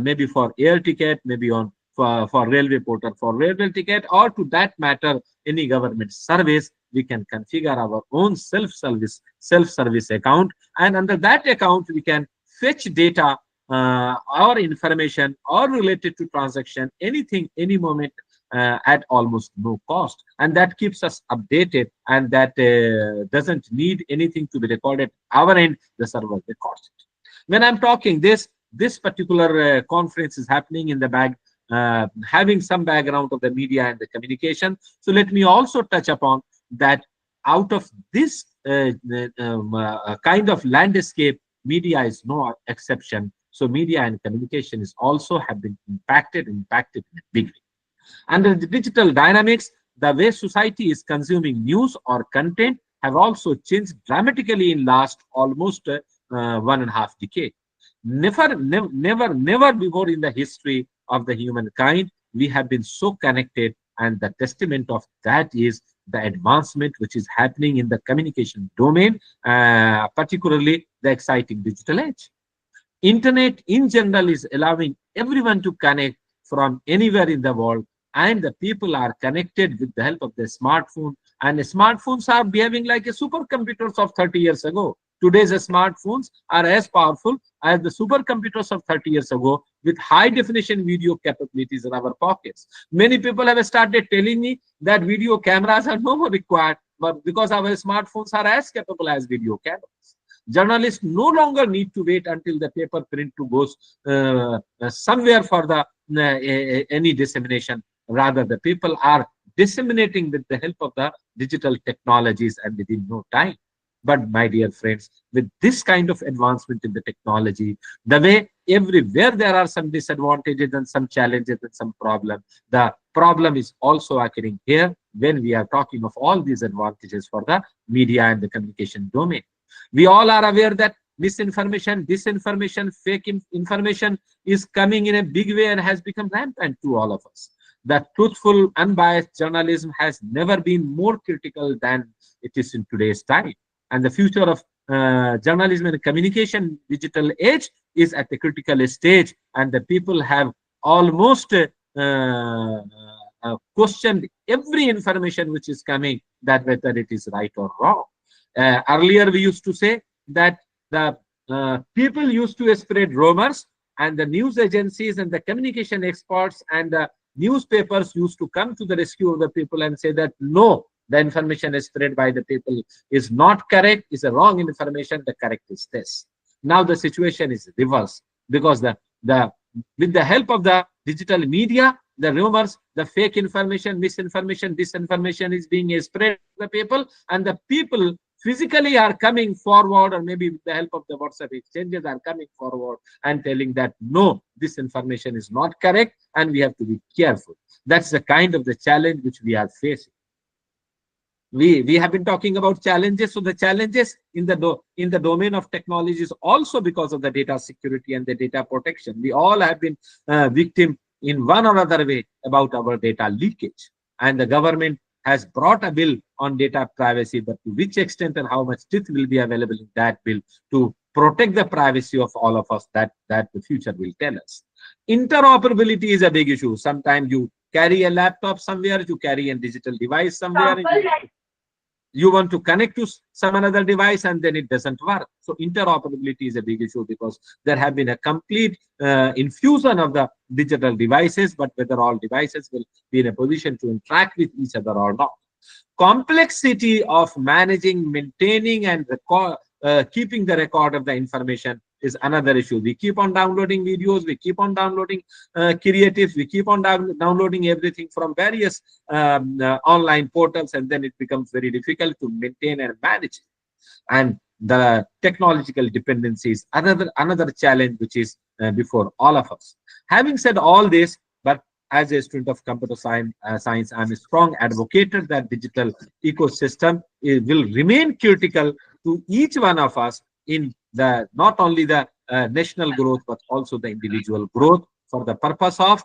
maybe for air ticket, maybe on for railway portal for railway ticket, or to that matter, any government service, we can configure our own self-service account. And under that account, we can fetch data or information or related to transaction, anything, any moment, at almost no cost, and that keeps us updated, and that doesn't need anything to be recorded our end. The server records it. When I'm talking this particular conference is happening in the having some background of the media and the communication. So let me also touch upon that. Out of this kind of landscape, media is no exception. So media and communication is also have been impacted in a big way. Under the digital dynamics, the way society is consuming news or content have also changed dramatically in last almost 1.5 decades. Never before in the history of the humankind we have been so connected, and the testament of that is the advancement which is happening in the communication domain, particularly the exciting digital age. Internet in general is allowing everyone to connect from anywhere in the world, and the people are connected with the help of the smartphone, and the smartphones are behaving like a supercomputers of 30 years ago. Today's smartphones are as powerful as the supercomputers of 30 years ago, with high definition video capabilities in our pockets. Many people have started telling me that video cameras are no more required, but because our smartphones are as capable as video cameras. Journalists no longer need to wait until the paper print to goes somewhere for the any dissemination. Rather, the people are disseminating with the help of the digital technologies and within no time. But my dear friends, with this kind of advancement in the technology, the way everywhere there are some disadvantages and some challenges and some problem, the problem is also occurring here when we are talking of all these advantages for the media and the communication domain. We all are aware that misinformation, disinformation, fake information is coming in a big way and has become rampant to all of us. That truthful, unbiased journalism has never been more critical than it is in today's time. And the future of journalism and communication digital age is at a critical stage, and the people have almost questioned every information which is coming, that whether it is right or wrong. Earlier we used to say that the people used to spread rumors, and the news agencies and the communication experts and the newspapers used to come to the rescue of the people and say that no, the information spread by the people is not correct, is a wrong information, the correct is this. Now the situation is reversed, because with the help of the digital media, the rumors, the fake information, misinformation, disinformation is being spread to the people, and the people physically are coming forward, or maybe with the help of the WhatsApp exchanges are coming forward and telling that no, this information is not correct and we have to be careful. That's the kind of the challenge which we are facing. We have been talking about challenges. So the challenges in the domain of technology is also because of the data security and the data protection. We all have been victim in one or other way about our data leakage, and the government has brought a bill on data privacy, but to which extent and how much teeth will be available in that bill to protect the privacy of all of us, that the future will tell us. Interoperability is a big issue. Sometimes you carry a laptop somewhere, you carry a digital device somewhere, you want to connect to some another device and then it doesn't work. So interoperability is a big issue, because there have been a complete infusion of the digital devices, but whether all devices will be in a position to interact with each other or not. Complexity of managing, maintaining, and keeping the record of the information is another issue. We keep on downloading videos, we keep on downloading creatives, we keep on downloading everything from various online portals, and then it becomes very difficult to maintain and manage. And the technological dependencies, another challenge which is before all of us. Having said all this, but as a student of computer science, I'm a strong advocate that digital ecosystem will remain critical to each one of us in the not only the national growth but also the individual growth for the purpose of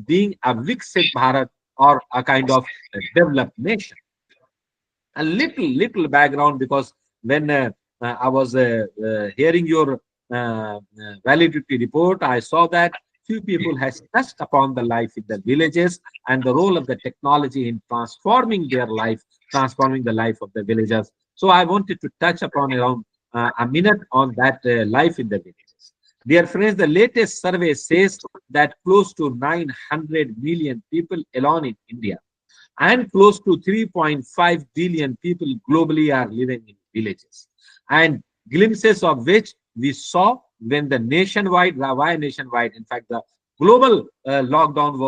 being a Viksit Bharat or a kind of developed nation. A little background, because when I was hearing your validity report, I saw that few people has touched upon the life in the villages and the role of the technology in transforming their life, transforming the life of the villagers. So I wanted to touch upon around a minute on that life in the villages. Dear friends, the latest survey says that close to 900 million people alone in India and close to 3.5 billion people globally are living in villages, and glimpses of which we saw when the nationwide, why nationwide, in fact the global lockdown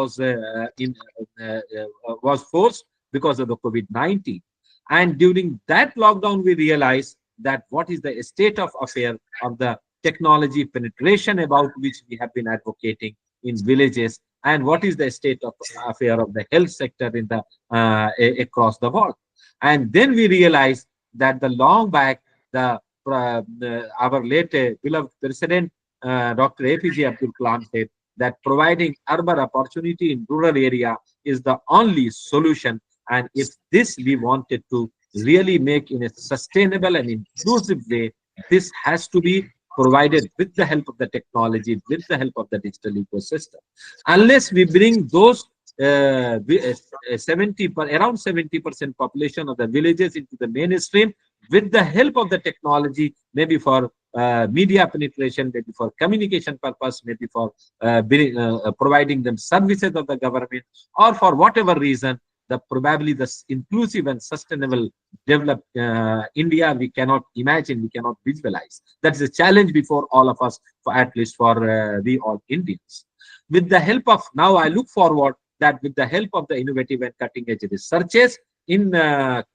was forced because of the COVID-19. And during that lockdown we realized that what is the state of affair of the technology penetration about which we have been advocating in villages, and what is the state of affair of the health sector in the across the world. And then we realized that the long back, our late beloved president Dr. APJ Abdul Kalam said that providing urban opportunity in rural area is the only solution, and if this we wanted to really make in a sustainable and inclusive way, this has to be provided with the help of the technology, with the help of the digital ecosystem. Unless we bring those around 70% population of the villages into the mainstream with the help of the technology, maybe for media penetration, maybe for communication purpose, maybe for providing them services of the government, or for whatever reason, probably the inclusive and sustainable developed India we cannot imagine, we cannot visualize. That is a challenge before all of us, at least for we all Indians. With the help of, now I look forward that with the help of the innovative and cutting edge researches in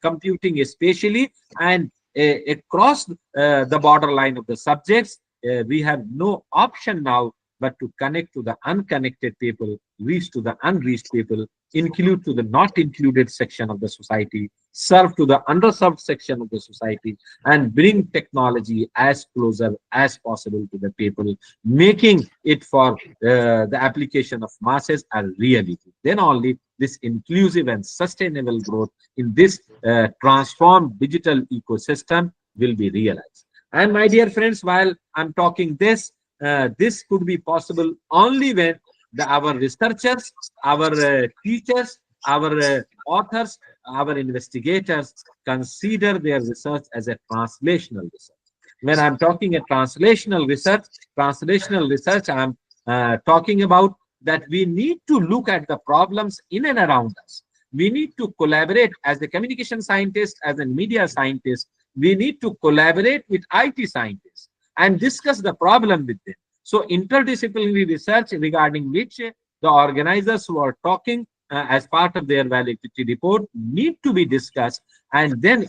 computing especially, and across the borderline of the subjects, we have no option now but to connect to the unconnected people, reach to the unreached people, include to the not included section of the society, serve to the underserved section of the society, and bring technology as closer as possible to the people, making it for the application of masses a reality. Then only this inclusive and sustainable growth in this transformed digital ecosystem will be realized. And my dear friends, while I'm talking this, this could be possible only when our researchers, our teachers, our authors, our investigators consider their research as a translational research. When I'm talking a translational research, I'm talking about that we need to look at the problems in and around us. We need to collaborate as a communication scientist, as a media scientist. We need to collaborate with IT scientists and discuss the problem with them. So interdisciplinary research regarding which the organizers who are talking as part of their validity report need to be discussed, and then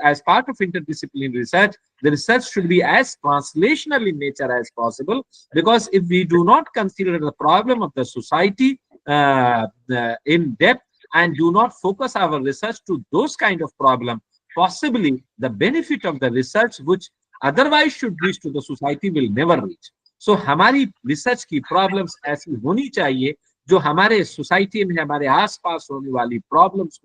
as part of interdisciplinary research, the research should be as translational in nature as possible, because if we do not consider the problem of the society in depth and do not focus our research to those kind of problem, possibly the benefit of the research which otherwise should reach to the society will never reach. So हमारी research की problems ऐसी होनी चाहिए जो हमारे society में हमारे आसपास होने वाली प्रॉब्लम्स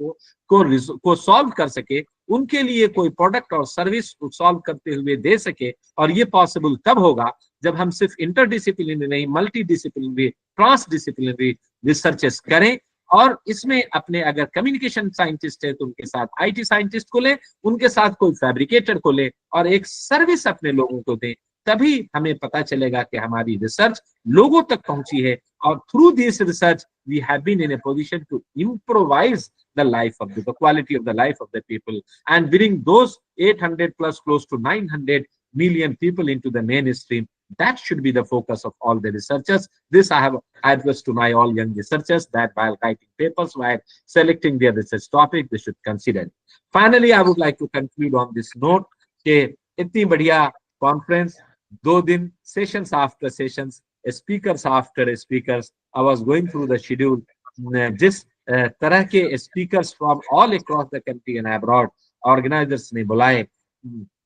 को सॉल्व कर सके, उनके लिए कोई प्रोडक्ट और सर्विस को सॉल्व करते हुए दे सके। और ये पॉसिबल तब होगा जब हम सिर्फ इंटरडिसिप्लिनरी नहीं, मल्टी डिसिप्लिनरी, ट्रांसडिसिप्लिनरी रिसर्चेस करें, और इसमें अपने अगर कम्युनिकेशन साइंटिस्ट है तो उनके साथ आईटी साइंटिस्ट को ले, उनके साथ कोई फैब्रिकेटर को ले और एक सर्विस अपने लोगों को दें, तभी हमें पता चलेगा कि हमारी रिसर्च लोगों तक पहुंची है। और through this research we have been in a position to improvise the life of the quality of the life of the people and bring those 800 plus close to 900 million people into the mainstream. That should be the focus of all the researchers. This I have addressed to my all young researchers, that while writing papers, while selecting their research topic, they should consider it. Finally, I would like to conclude on this note कि इतनी बढ़िया conference, 2 दिन, sessions after sessions, speakers after speakers. I was going through the schedule. जिस तरह के speakers from all across the country and abroad organizers ने बुलाए,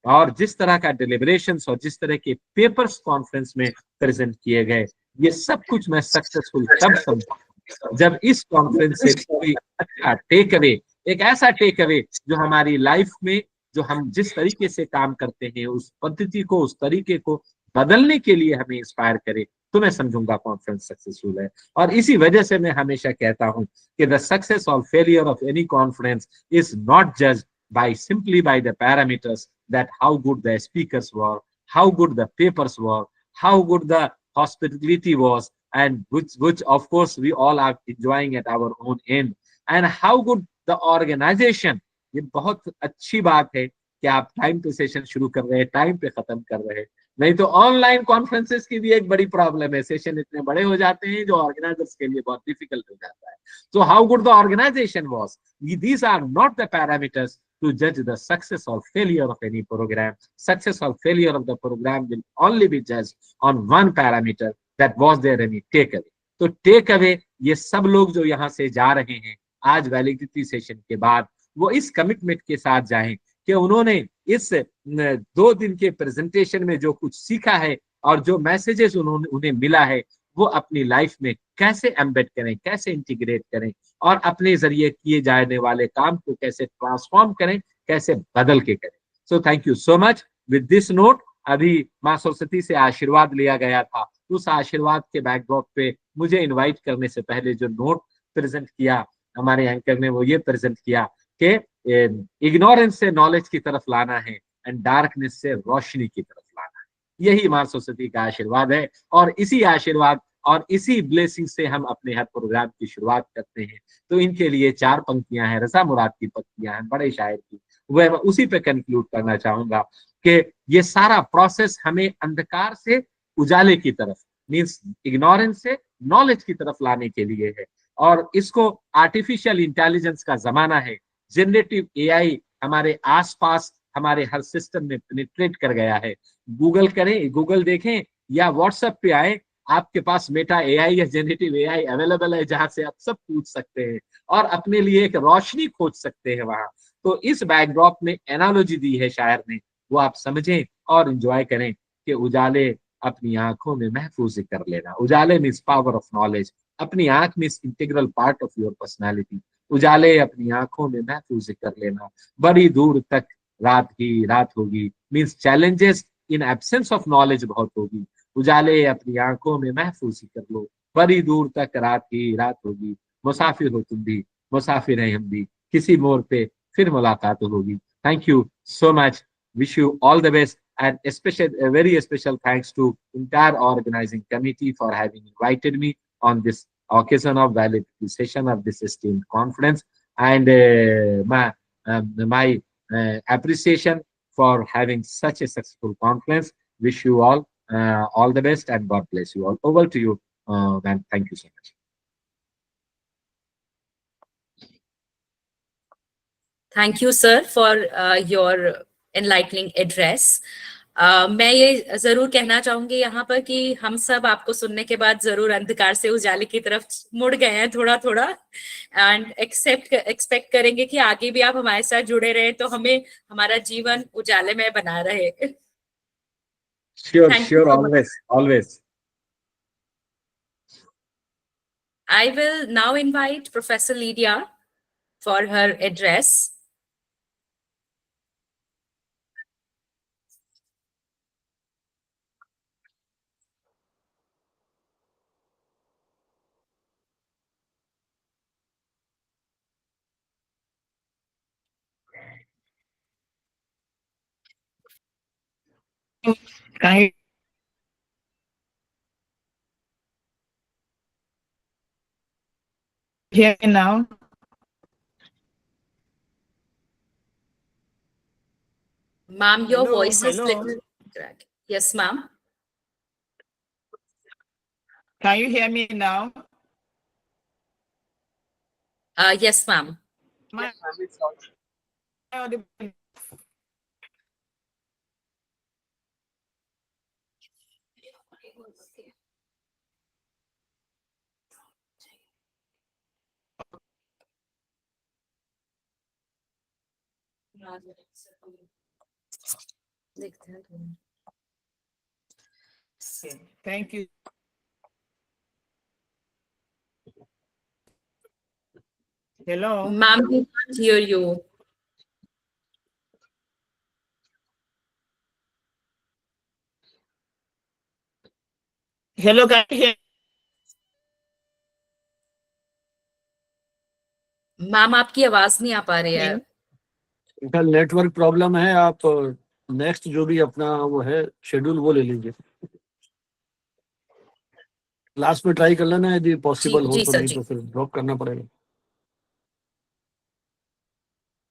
और जिस तरह का डिलिब्रेशंस और जिस तरह के पेपर्स कॉन्फ्रेंस में प्रेजेंट किए गए, ये सब कुछ मैं सक्सेसफुल तब समझा जब इस कॉन्फ्रेंस से कोई अच्छा टेक अवे, एक ऐसा टेक अवे जो हमारी लाइफ में, जो हम जिस तरीके से काम करते हैं उस पद्धति को, उस तरीके को बदलने के लिए हमें इंस्पायर करे, तो मैं समझूंगा कॉन्फ्रेंस सक्सेसफुल है। और इसी वजह से मैं हमेशा कहता हूं कि द सक्सेस और failure of any conference is not जज by simply by the parameters that how good the speakers were, how good the papers were, how good the hospitality was, and which of course we all are enjoying at our own end, and how good the organization. ये बहुत अच्छी बात है कि आप time पे session शुरू कर रहे हैं, टाइम पे खत्म कर रहे हैं। नहीं तो ऑनलाइन कॉन्फ्रेंसेस की भी एक बड़ी प्रॉब्लम है, सेशन इतने बड़े हो जाते हैं जो ऑर्गेनाइजर्स के लिए बहुत डिफिकल्ट हो जाता है। So how good the organization was, these are not the parameters to judge the success or failure of any program. Success or failure of the program will only be judged on one parameter, that was there any takeaway. तो take away ये सब लोग जो यहाँ से जा रहे हैं आज वैलिडिटी सेशन के बाद, वो इस कमिटमेंट के साथ जाएं कि उन्होंने इस 2 दिन के प्रेजेंटेशन में जो कुछ सीखा है और जो मैसेजेस उन्हें मिला है, वो अपनी लाइफ में कैसे एम्बेड करें, कैसे इंटीग्रेट करें और अपने जरिए किए जाने वाले काम को कैसे ट्रांसफॉर्म करें, कैसे बदल के करें। So thank you so much. With this note, अभी माँ सरस्वती से आशीर्वाद लिया गया था, उस आशीर्वाद के बैकड्रॉप पे मुझे इनवाइट करने से पहले जो नोट प्रेजेंट किया हमारे एंकर ने, वो ये प्रेजेंट किया कि इग्नोरेंस से नॉलेज की तरफ लाना है एंड डार्कनेस से रोशनी की तरफ लाना है। यही माँ सरस्वती का आशीर्वाद है और इसी आशीर्वाद और इसी ब्लेसिंग से हम अपने हर प्रोग्राम की शुरुआत करते हैं। तो इनके लिए 4 पंक्तियां हैं, रजा मुराद की पंक्तियां हैं, बड़े शायर की, वह मैं उसी पे कंक्लूड करना चाहूंगा कि ये सारा प्रोसेस हमें अंधकार से उजाले की तरफ, मींस इग्नोरेंस से नॉलेज की तरफ लाने के लिए है। और इसको आर्टिफिशियल इंटेलिजेंस का जमाना है, जनरेटिव एआई हमारे आसपास हमारे हर सिस्टम में पेनिट्रेट कर गया है। गूगल करें, गूगल देखें या व्हाट्सएप पे आए, आपके पास मेटा एआई या जेनेटिव एआई अवेलेबल है जहां से आप सब पूछ सकते हैं और अपने लिए एक रोशनी खोज सकते हैं वहां। तो इस बैकड्रॉप में एनालॉजी दी है शायर ने, वो आप समझें और एंजॉय करें कि उजाले अपनी आंखों में महफूज कर लेना। उजाले मीन्स पावर ऑफ नॉलेज, अपनी आंख means integral part of your personality. उजाले अपनी आंखों में महफूज कर लेना, बड़ी दूर तक रात ही रात होगी, means challenges in absence of knowledge बहुत होगी। उजाले अपनी आंखों में महफूज कर लो, बड़ी दूर तक रात ही रात होगी। मुसाफिर हो तुम भी, मुसाफिर हैं हम भी, किसी मोड़ पे फिर मुलाकात होगी। Thank you so much, wish you all the best, and a very special thanks to entire organizing committee for having invited me on this occasion of Valedictory session of this esteemed conference, and my appreciation for having such a successful conference. Wish you all the best, and God bless you all. Over to you, and thank you so much. Thank you, sir, for your enlightening address. मैं ये जरूर कहना चाहूंगी यहाँ पर कि हम सब आपको सुनने के बाद जरूर अंधकार से उजाले की तरफ मुड़ गए हैं थोड़ा थोड़ा, एंड एक्सपेक्ट करेंगे कि आगे भी आप हमारे साथ जुड़े रहे तो हमें हमारा जीवन उजाले में बना रहे। Sure, always. I will now invite Professor Lydia for her address. Can you hear me now? Ma'am, your Hello, voice is hello. little cracked. Yes, ma'am. Can you hear me now? Yes, ma'am. Am I audible? Thank you. Hello. Ma'am, we can't hear you. Hello, can you hear? Ma'am आपकी आवाज नहीं आ पा रही है. इनका network problem है. आप next जो भी अपना वो है शेड्यूल वो ले लीजिए. लास्ट में ट्राई कर लेना यदि पॉसिबल हो जी तो, सर, नहीं जी. तो फिर ड्रॉप करना पड़ेगा.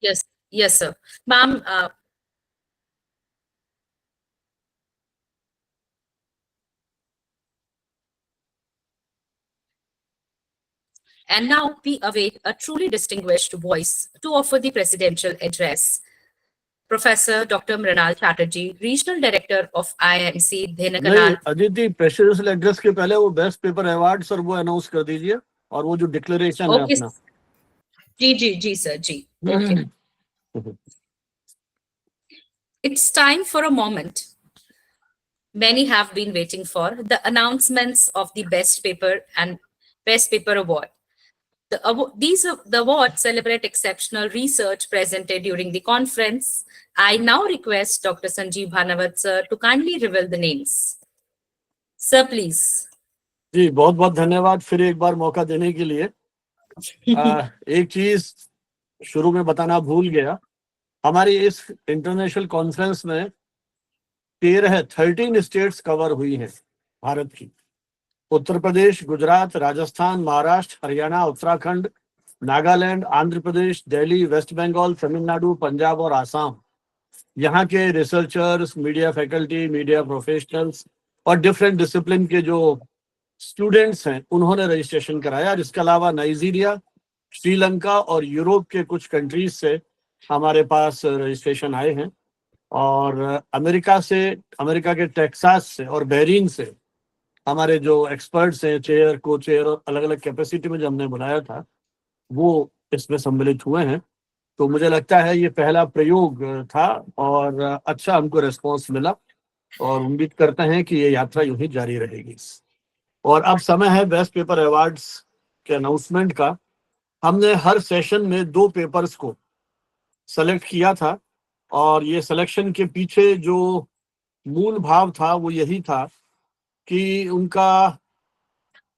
Yes, yes, sir. Ma'am, and now we await a truly distinguished voice to offer the presidential address. Professor Dr. Mrinal Chatterjee, Regional Director of IIMC, नहीं Dhenkanal. अदिति, प्रेसिडेंशियल एड्रेस के पहले वो बेस्ट पेपर अवार्ड्स और वो announce कर दीजिए, और वो जो डिक्लेरेशन है Okay. अपना. जी, sir, ji. Okay. It's time for a moment many have been waiting for, the announcements of the Best Paper and Best Paper Award. The awards celebrate exceptional research presented during the conference. I now request Dr. Sanjeev Bhanawat, sir, to kindly reveal the names. Sir, please. जी बहुत बहुत धन्यवाद फिर एक बार मौका देने के लिए. एक चीज शुरू में बताना भूल गया. हमारी इस इंटरनेशनल कॉन्फ्रेंस में 13 स्टेट्स कवर हुई हैं भारत की. उत्तर प्रदेश, गुजरात, राजस्थान, महाराष्ट्र, हरियाणा, उत्तराखंड, नागालैंड, आंध्र प्रदेश, दिल्ली, वेस्ट बंगाल, तमिलनाडु, पंजाब और आसाम. यहाँ के researchers, media faculty, media professionals और डिफरेंट डिसिप्लिन के जो स्टूडेंट्स हैं उन्होंने रजिस्ट्रेशन कराया. इसके अलावा नाइजीरिया, श्रीलंका और यूरोप के कुछ कंट्रीज से हमारे पास रजिस्ट्रेशन आए हैं, और अमेरिका के टेक्सास से और बहरीन से हमारे जो एक्सपर्ट्स हैं, चेयर, को चेयर और अलग अलग कैपेसिटी में जो हमने बुलाया था वो इसमें सम्मिलित हुए हैं. तो मुझे लगता है ये पहला प्रयोग था और अच्छा हमको रिस्पॉन्स मिला, और उम्मीद करते हैं कि ये यात्रा यूं ही जारी रहेगी. और अब समय है बेस्ट पेपर अवार्ड्स के अनाउंसमेंट का. हमने हर सेशन में 2 पेपर्स को सेलेक्ट किया था, और ये सिलेक्शन के पीछे जो मूल भाव था वो यही था कि उनका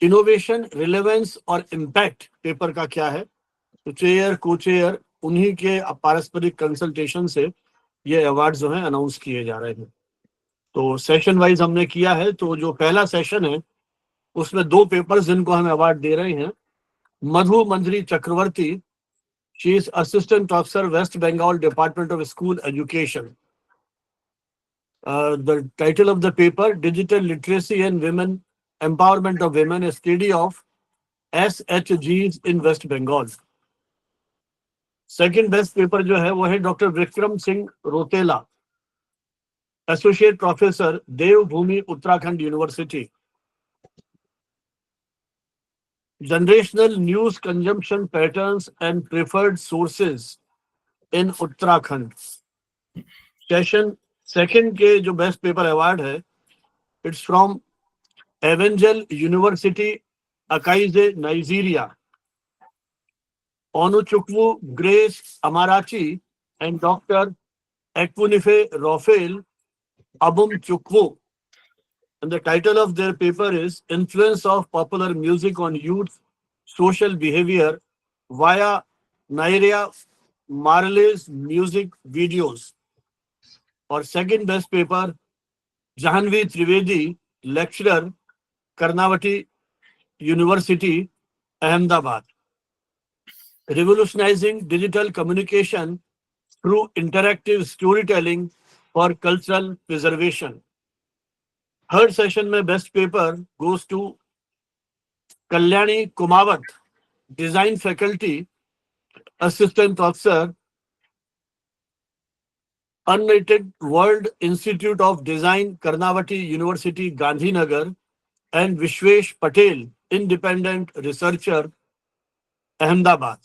इनोवेशन, रिलेवेंस और इम्पैक्ट पेपर का क्या है. तो चेयर, को चेयर उन्हीं के पारस्परिक कंसल्टेशन से ये अवार्ड जो हैं अनाउंस किए जा रहे हैं. तो सेशन वाइज हमने किया है. तो जो पहला सेशन है उसमें 2 पेपर्स जिनको हम अवार्ड दे रहे हैं. Madhu Manjari Chakraborty, she is assistant professor, West Bengal department of school education. The title of the paper, Digital Literacy and Women Empowerment of Women, a study of SHGs in West Bengal. Second best paper जो है वो है doctor Vikram Singh Rotela, associate professor, Devbhoomi Uttarakhand university. Generational news consumption patterns and preferred sources in Uttarakhand. Session second के जो best paper award है, it's from Evangel university, Akaeze, Nigeria. Onuchukwu Grace Amarachi and Dr. Ekwunife Rafael Abumchukwu. And the title of their paper is Influence of Popular Music on Youth Social Behavior via Nairia Marley's Music Videos. Or second best paper, Jahanvi Trivedi, lecturer, Karnavati University, Ahmedabad. Revolutionizing digital communication through interactive storytelling for cultural preservation. Third session में best paper goes to Kalyani Kumawat, design faculty, assistant professor, Unrated World Institute of Design, Karnavati University, Gandhinagar, and Vishwesh Patel, independent researcher, Ahmedabad.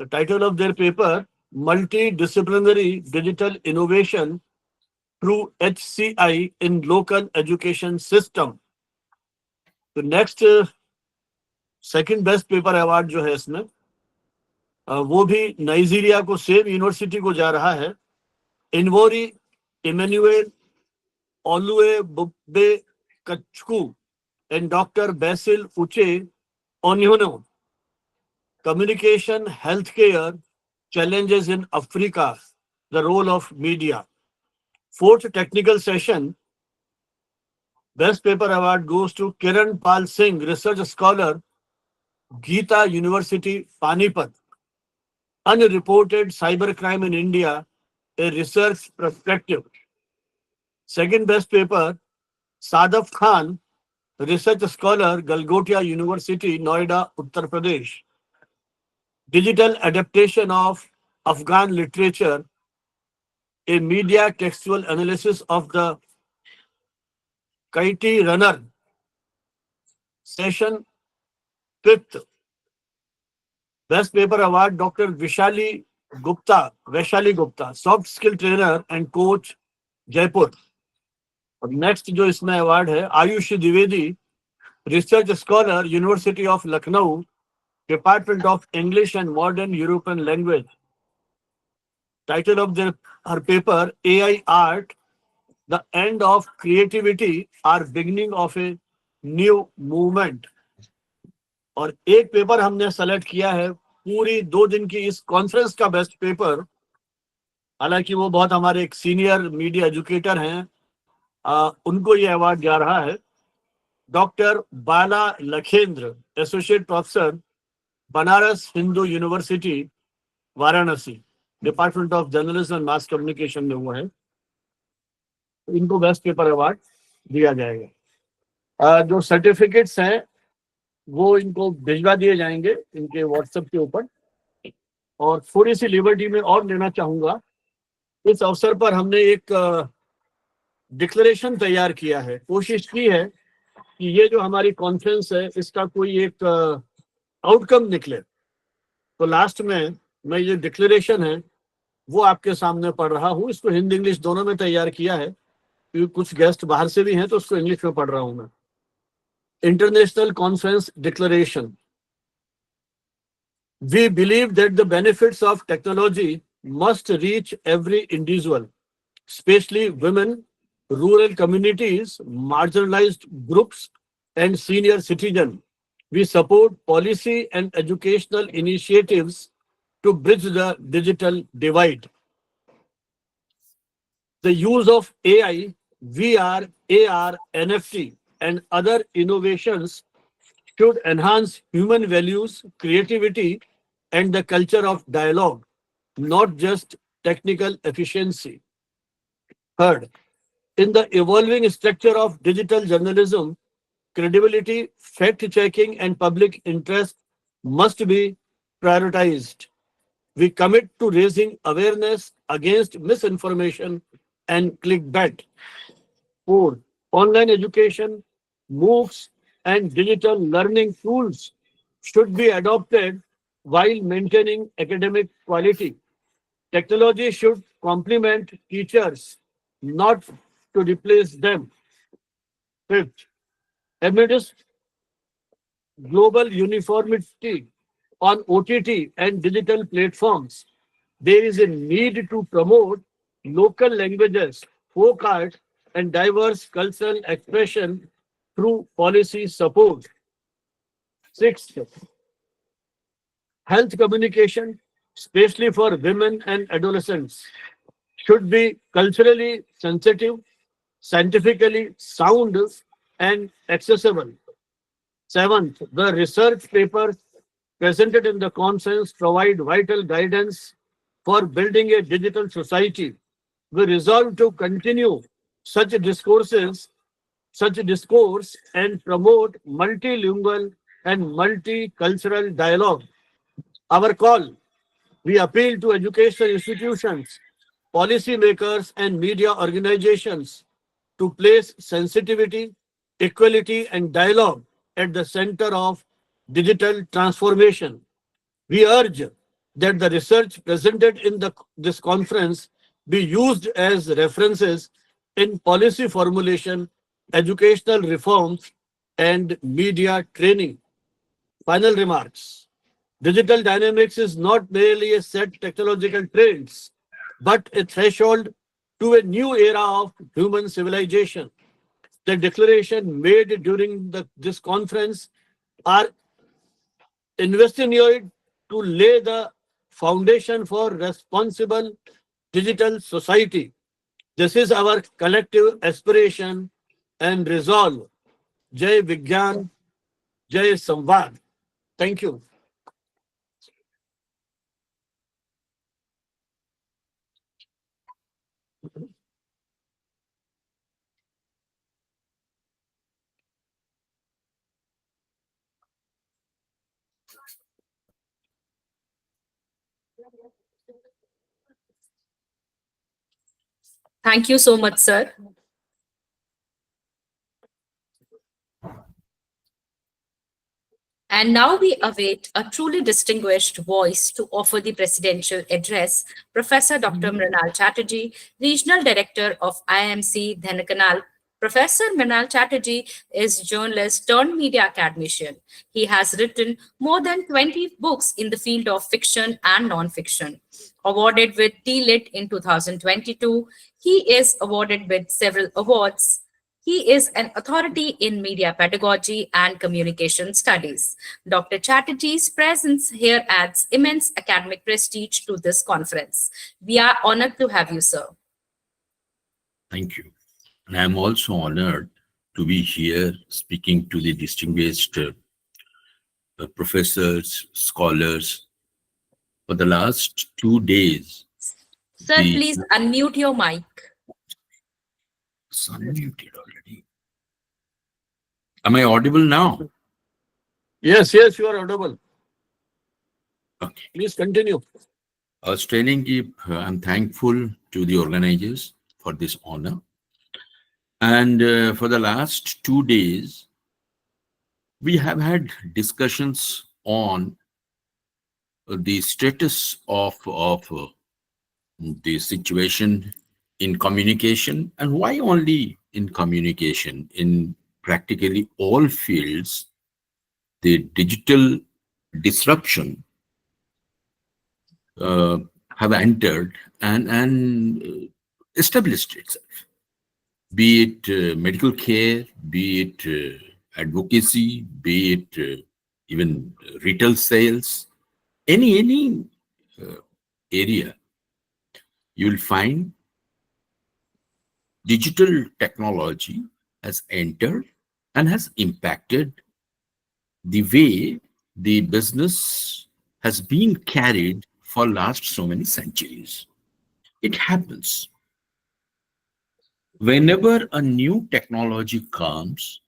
The title of their paper, multidisciplinary digital innovation through HCI in local education system. तो next second best paper award जो है इसमें वो भी Nigeria को same university को जा रहा है. इनवोरी इमेनुएल ओलुए बुबे कचकू एंड डॉक्टर बेसिल उचे ओन्योनो. Communication, healthcare, challenges in Africa, the role of media. Fourth technical session, Best Paper Award goes to Kiran Pal Singh, research scholar, Geeta University, Panipat. Unreported cybercrime in India, a research perspective. Second best paper, Sadaf Khan, research scholar, Galgotia University, Noida, Uttar Pradesh. Digital adaptation of Afghan literature, a media textual analysis of the Kaiti Runner. Session 5th. Best Paper Award, Dr. Vaishali Gupta, soft skill trainer and coach, Jaipur. और next जो इसमें award है, Ayush Dwivedi, research scholar, university of Lucknow, Department of English and Modern European Language. Title of her paper, AI Art, The End of Creativity or Beginning of a New Movement. और एक paper हमने select किया है पूरी 2 दिन की इस कॉन्फ्रेंस का बेस्ट पेपर. हालांकि वो बहुत हमारे एक सीनियर मीडिया एजुकेटर हैं, उनको ये अवार्ड जा रहा है. Doctor Bala Lakhendra, associate professor, Banaras Hindu university, Varanasi, department of journalism and mass communication में हुआ है. इनको बेस्ट पेपर अवार्ड दिया जाएगा. जो सर्टिफिकेट्स हैं वो इनको भिजवा दिए जाएंगे इनके व्हाट्सएप के ऊपर. और थोड़ी सी लिबर्टी में और लेना चाहूंगा, इस अवसर पर हमने एक डिक्लेरेशन तैयार किया है. कोशिश की है कि ये जो हमारी कॉन्फ्रेंस है इसका कोई एक आउटकम निकले. तो लास्ट में मैं ये डिक्लेरेशन है वो आपके सामने पढ़ रहा हूँ. इसको हिंदी इंग्लिश दोनों में तैयार किया है क्योंकि कुछ गेस्ट बाहर से भी हैं, तो उसको इंग्लिश में पढ़ रहा हूँ मैं. International conference declaration. We believe that the benefits of technology must reach every individual, especially women, rural communities, marginalized groups, and senior citizens. We support policy and educational initiatives to bridge the digital divide. The use of AI, VR, AR, NFT, and other innovations should enhance human values, creativity, and the culture of dialogue, not just technical efficiency. Third, in the evolving structure of digital journalism, credibility, fact-checking, and public interest must be prioritized. We commit to raising awareness against misinformation and clickbait. Fourth, online education, MOOCs, and digital learning tools should be adopted while maintaining academic quality. Technology should complement teachers, not to replace them. Fifth, amidst global uniformity on OTT and digital platforms, there is a need to promote local languages, folk art, and diverse cultural expression through policy support. Sixth, health communication, especially for women and adolescents, should be culturally sensitive, scientifically sound, and accessible. Seventh, the research papers presented in the conference provide vital guidance for building a digital society. We resolve to continue such discourse and promote multilingual and multicultural dialogue. Our call, we appeal to educational institutions, policymakers, and media organizations to place sensitivity, equality, and dialogue at the center of digital transformation. We urge that the research presented in this conference be used as references in policy formulation, educational reforms, and media training. Final remarks. Digital dynamics is not merely a set technological trends, but a threshold to a new era of human civilization. The declaration made during this conference are invested to lay the foundation for responsible digital society. This is our collective aspiration and resolve. Jai Vigyan, Jai Samvad. Thank you. Thank you so much, sir. And now we await a truly distinguished voice to offer the presidential address, Professor Dr. Mrinal Chatterjee, Regional Director of IIMC Dhenkanal. Professor Mrinal Chatterjee is journalist turned media academician. He has written more than 20 books in the field of fiction and non-fiction. Awarded with T-Lit in 2022, he is awarded with several awards. He is an authority in media pedagogy and communication studies. Dr. Chatterjee's presence here adds immense academic prestige to this conference. We are honored to have you, sir. Thank you. And I'm also honored to be here speaking to the distinguished professors, scholars. For the last 2 days, Sir, please unmute your mic. it's unmuted already. Am I audible now? Yes, yes, you are audible. Okay. Please continue. I was telling you, I'm thankful to the organizers for this honor. And for the last 2 days, we have had discussions on the status of the situation in communication, and why only in communication. In practically all fields, the digital disruption have entered and established itself. Be it medical care, be it advocacy, be it even retail sales, any area, you will find digital technology has entered and has impacted the way the business has been carried for last so many centuries. It happens. Whenever a new technology comes,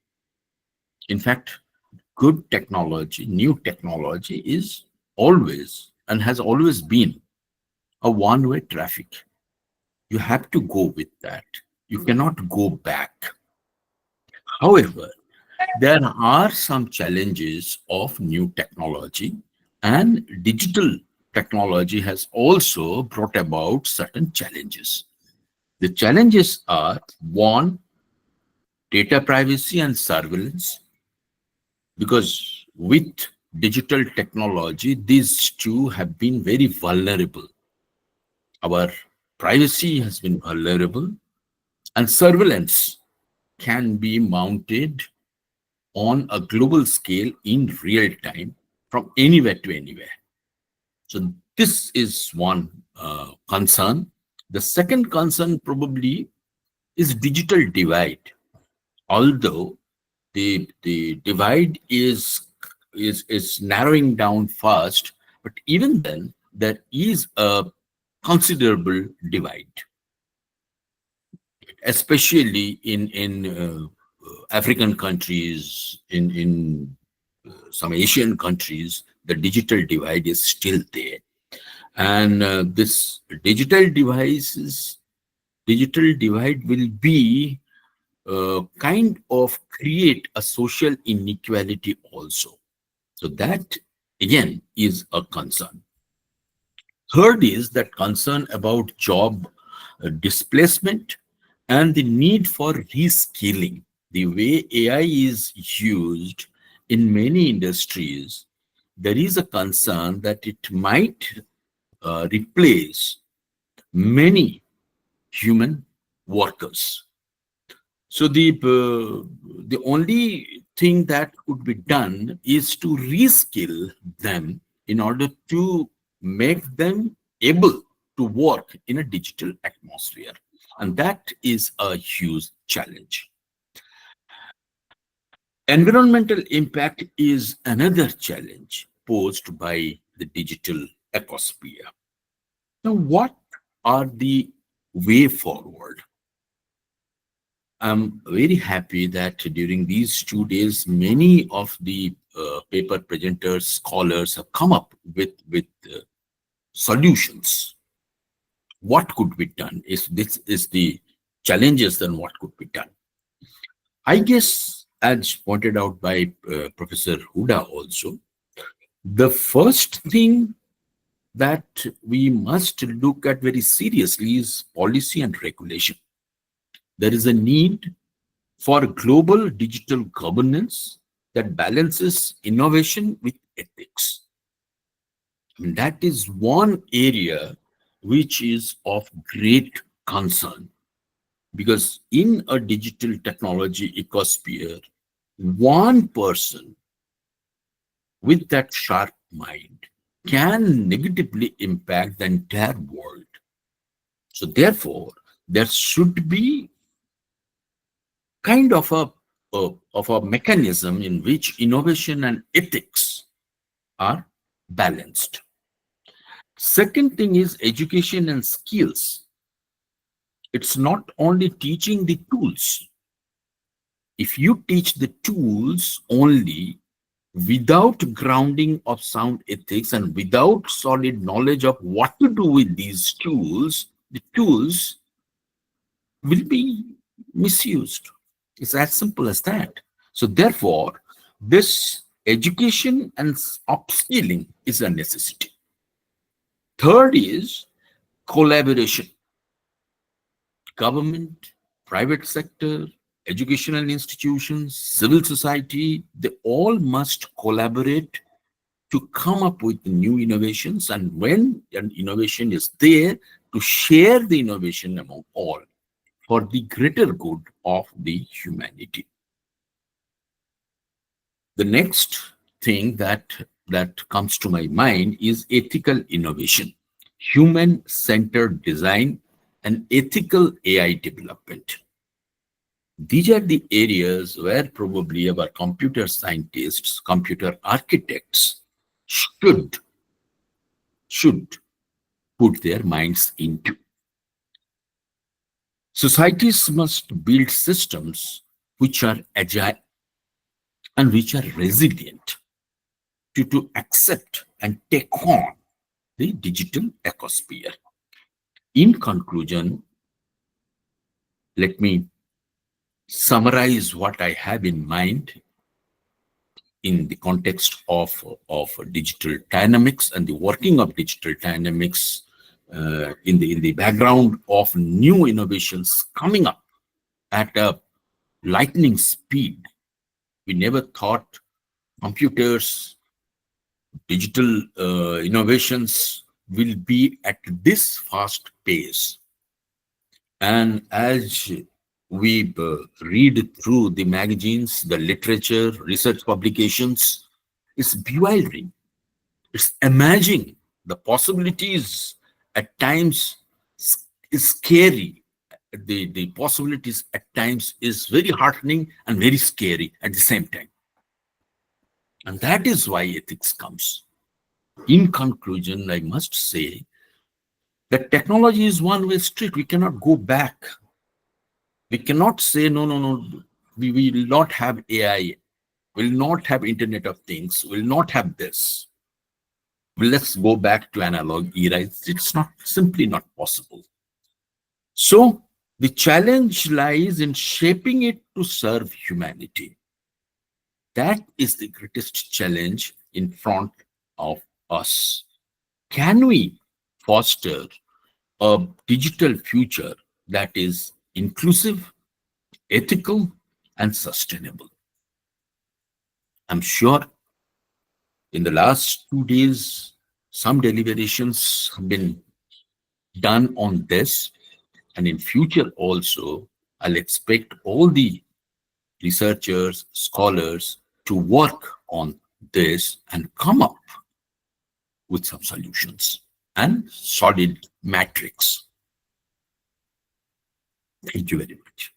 in fact, good technology, new technology is always and has always been a one-way traffic. You have to go with that. You cannot go back. However, there are some challenges of new technology, and digital technology has also brought about certain challenges. The challenges are, one, data privacy and surveillance, because with digital technology, these two have been very vulnerable. Our privacy has been vulnerable, and surveillance can be mounted on a global scale in real time from anywhere to anywhere. So this is one concern. The second concern probably is digital divide. Although the divide is narrowing down fast, but even then there is a considerable divide, especially in African countries, in some Asian countries. The digital divide is still there, and this digital divide will be kind of create a social inequality also. So that again is a concern. Third is that concern about job displacement and the need for reskilling. The way AI is used in many industries, there is a concern that it might replace many human workers. So the only thing that could be done is to reskill them in order to make them able to work in a digital atmosphere. And that is a huge challenge. Environmental impact is another challenge posed by the digital ecosphere. Now, what are the way forward? I'm very happy that during these 2 days, many of the paper presenters, scholars have come up with solutions. What could be done? If this is the challenges, then what could be done? I guess, as pointed out by Professor Hoda also, the first thing that we must look at very seriously is policy and regulation. There is a need for global digital governance that balances innovation with ethics. And that is one area which is of great concern, because in a digital technology ecosphere, one person with that sharp mind can negatively impact the entire world. So therefore, there should be kind of a mechanism in which innovation and ethics are balanced. Second thing is education and skills. It's not only teaching the tools. If you teach the tools only without grounding of sound ethics and without solid knowledge of what to do with these tools, the tools will be misused. It's as simple as that. So therefore, this education and upskilling is a necessity. Third is collaboration. Government, private sector, educational institutions, civil society, they all must collaborate to come up with new innovations. And when an innovation is there, to share the innovation among all for the greater good of the humanity. The next thing that comes to my mind is ethical innovation, human-centered design, and ethical AI development. These are the areas where probably our computer scientists, computer architects should put their minds into. Societies must build systems which are agile and which are resilient to accept and take on the digital ecosphere. In conclusion, let me summarize what I have in mind in the context of digital dynamics and the working of digital dynamics in the background of new innovations coming up at a lightning speed. We never thought computers, digital innovations will be at this fast pace. And as we read through the magazines, the literature, research publications, it's bewildering. It's amazing. The possibilities at times is scary. The possibilities at times is very heartening and very scary at the same time. And that is why ethics comes. In conclusion, I must say that technology is one-way street. We cannot go back. We cannot say, no, we will not have AI, will not have Internet of Things, will not have this. Well, let's go back to analog era. It's not simply not possible. So the challenge lies in shaping it to serve humanity. That is the greatest challenge in front of us. Can we foster a digital future that is inclusive, ethical, and sustainable. I'm sure in the last 2 days, some deliberations have been done on this, and in future also, I'll expect all the researchers, scholars to work on this and come up with some solutions and solid matrix. Thank you very much.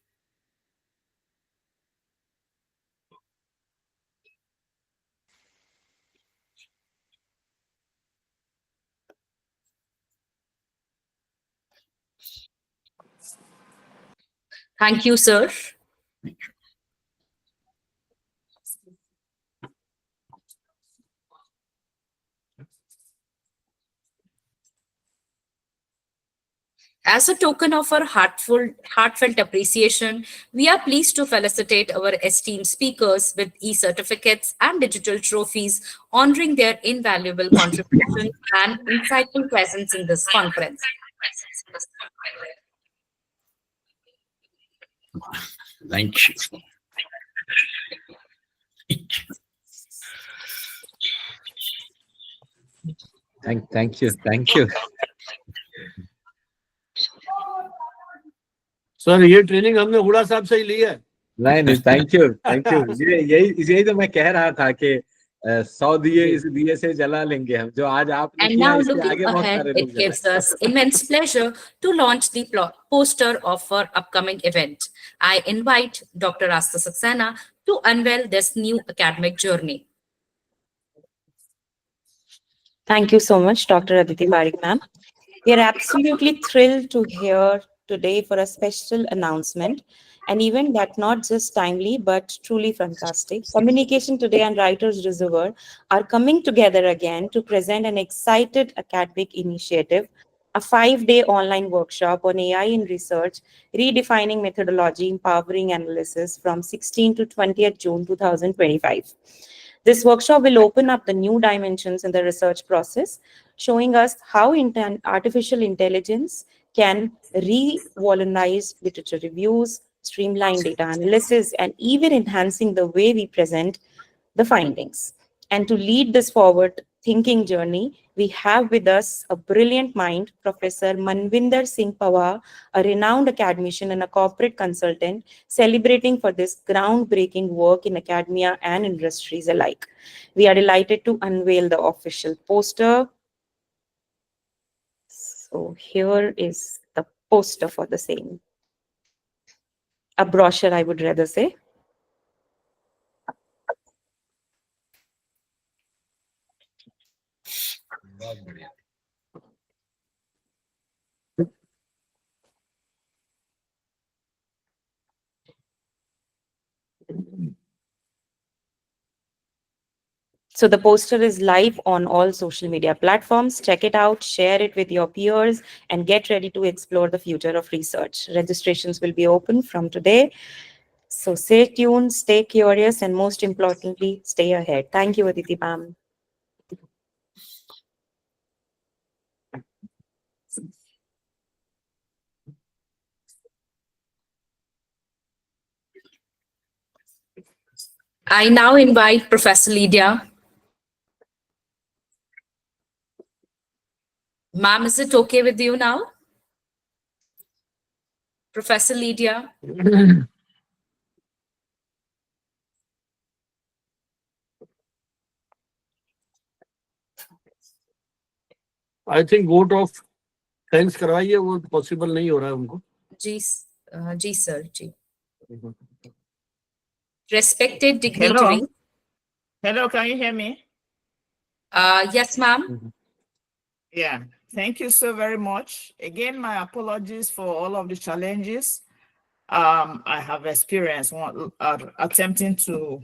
Thank you, sir. Thank you. As a token of our heartfelt appreciation, we are pleased to felicitate our esteemed speakers with e-certificates and digital trophies, honoring their invaluable contributions and insightful presence in this conference. Thank you. Thank you. Sir ये training हमने हुडा साहब से ही ली है. नहीं, thank you. यही तो मैं कह रहा था कि 100 दिए इस दिए से जला लेंगे हम, जो आज आपने And किया now इसके looking आगे बहुत ahead, सारे लोग it gives us immense pleasure to launch the poster of our upcoming event. I invite Dr. Asta Saxena to unveil this new academic journey. Thank you so much, Dr. Aditi Parekh, ma'am. We are absolutely thrilled to hear today for a special announcement, an event that's not just timely, but truly fantastic. Communication Today and Writers Reservoir are coming together again to present an excited academic initiative, a 5-day online workshop on AI in research, redefining methodology, empowering analysis from 16 to 20th June 2025. This workshop will open up the new dimensions in the research process, showing us how artificial intelligence can revolutionize literature reviews, streamline data analysis, and even enhancing the way we present the findings. And to lead this forward-thinking journey, we have with us a brilliant mind, Professor Manvinder Singh Pawar, a renowned academician and a corporate consultant, celebrating for this groundbreaking work in academia and industries alike. We are delighted to unveil the official poster. So here is the poster for the same. A brochure, I would rather say. So the poster is live on all social media platforms. Check it out, share it with your peers, and get ready to explore the future of research. Registrations will be open from today. So stay tuned, stay curious, and most importantly, stay ahead. Thank you, Aditi ma'am. I now invite Professor Lydia. Ma'am, is it okay with you now? Professor Lydia. I think vote of thanks करवाइए, वो possible नहीं हो रहा है उनको. जी sir, ji. Respected dignitary. Hello, can you hear me? Yes, ma'am. Yeah, thank you so very much. Again, my apologies for all of the challenges I have experienced attempting to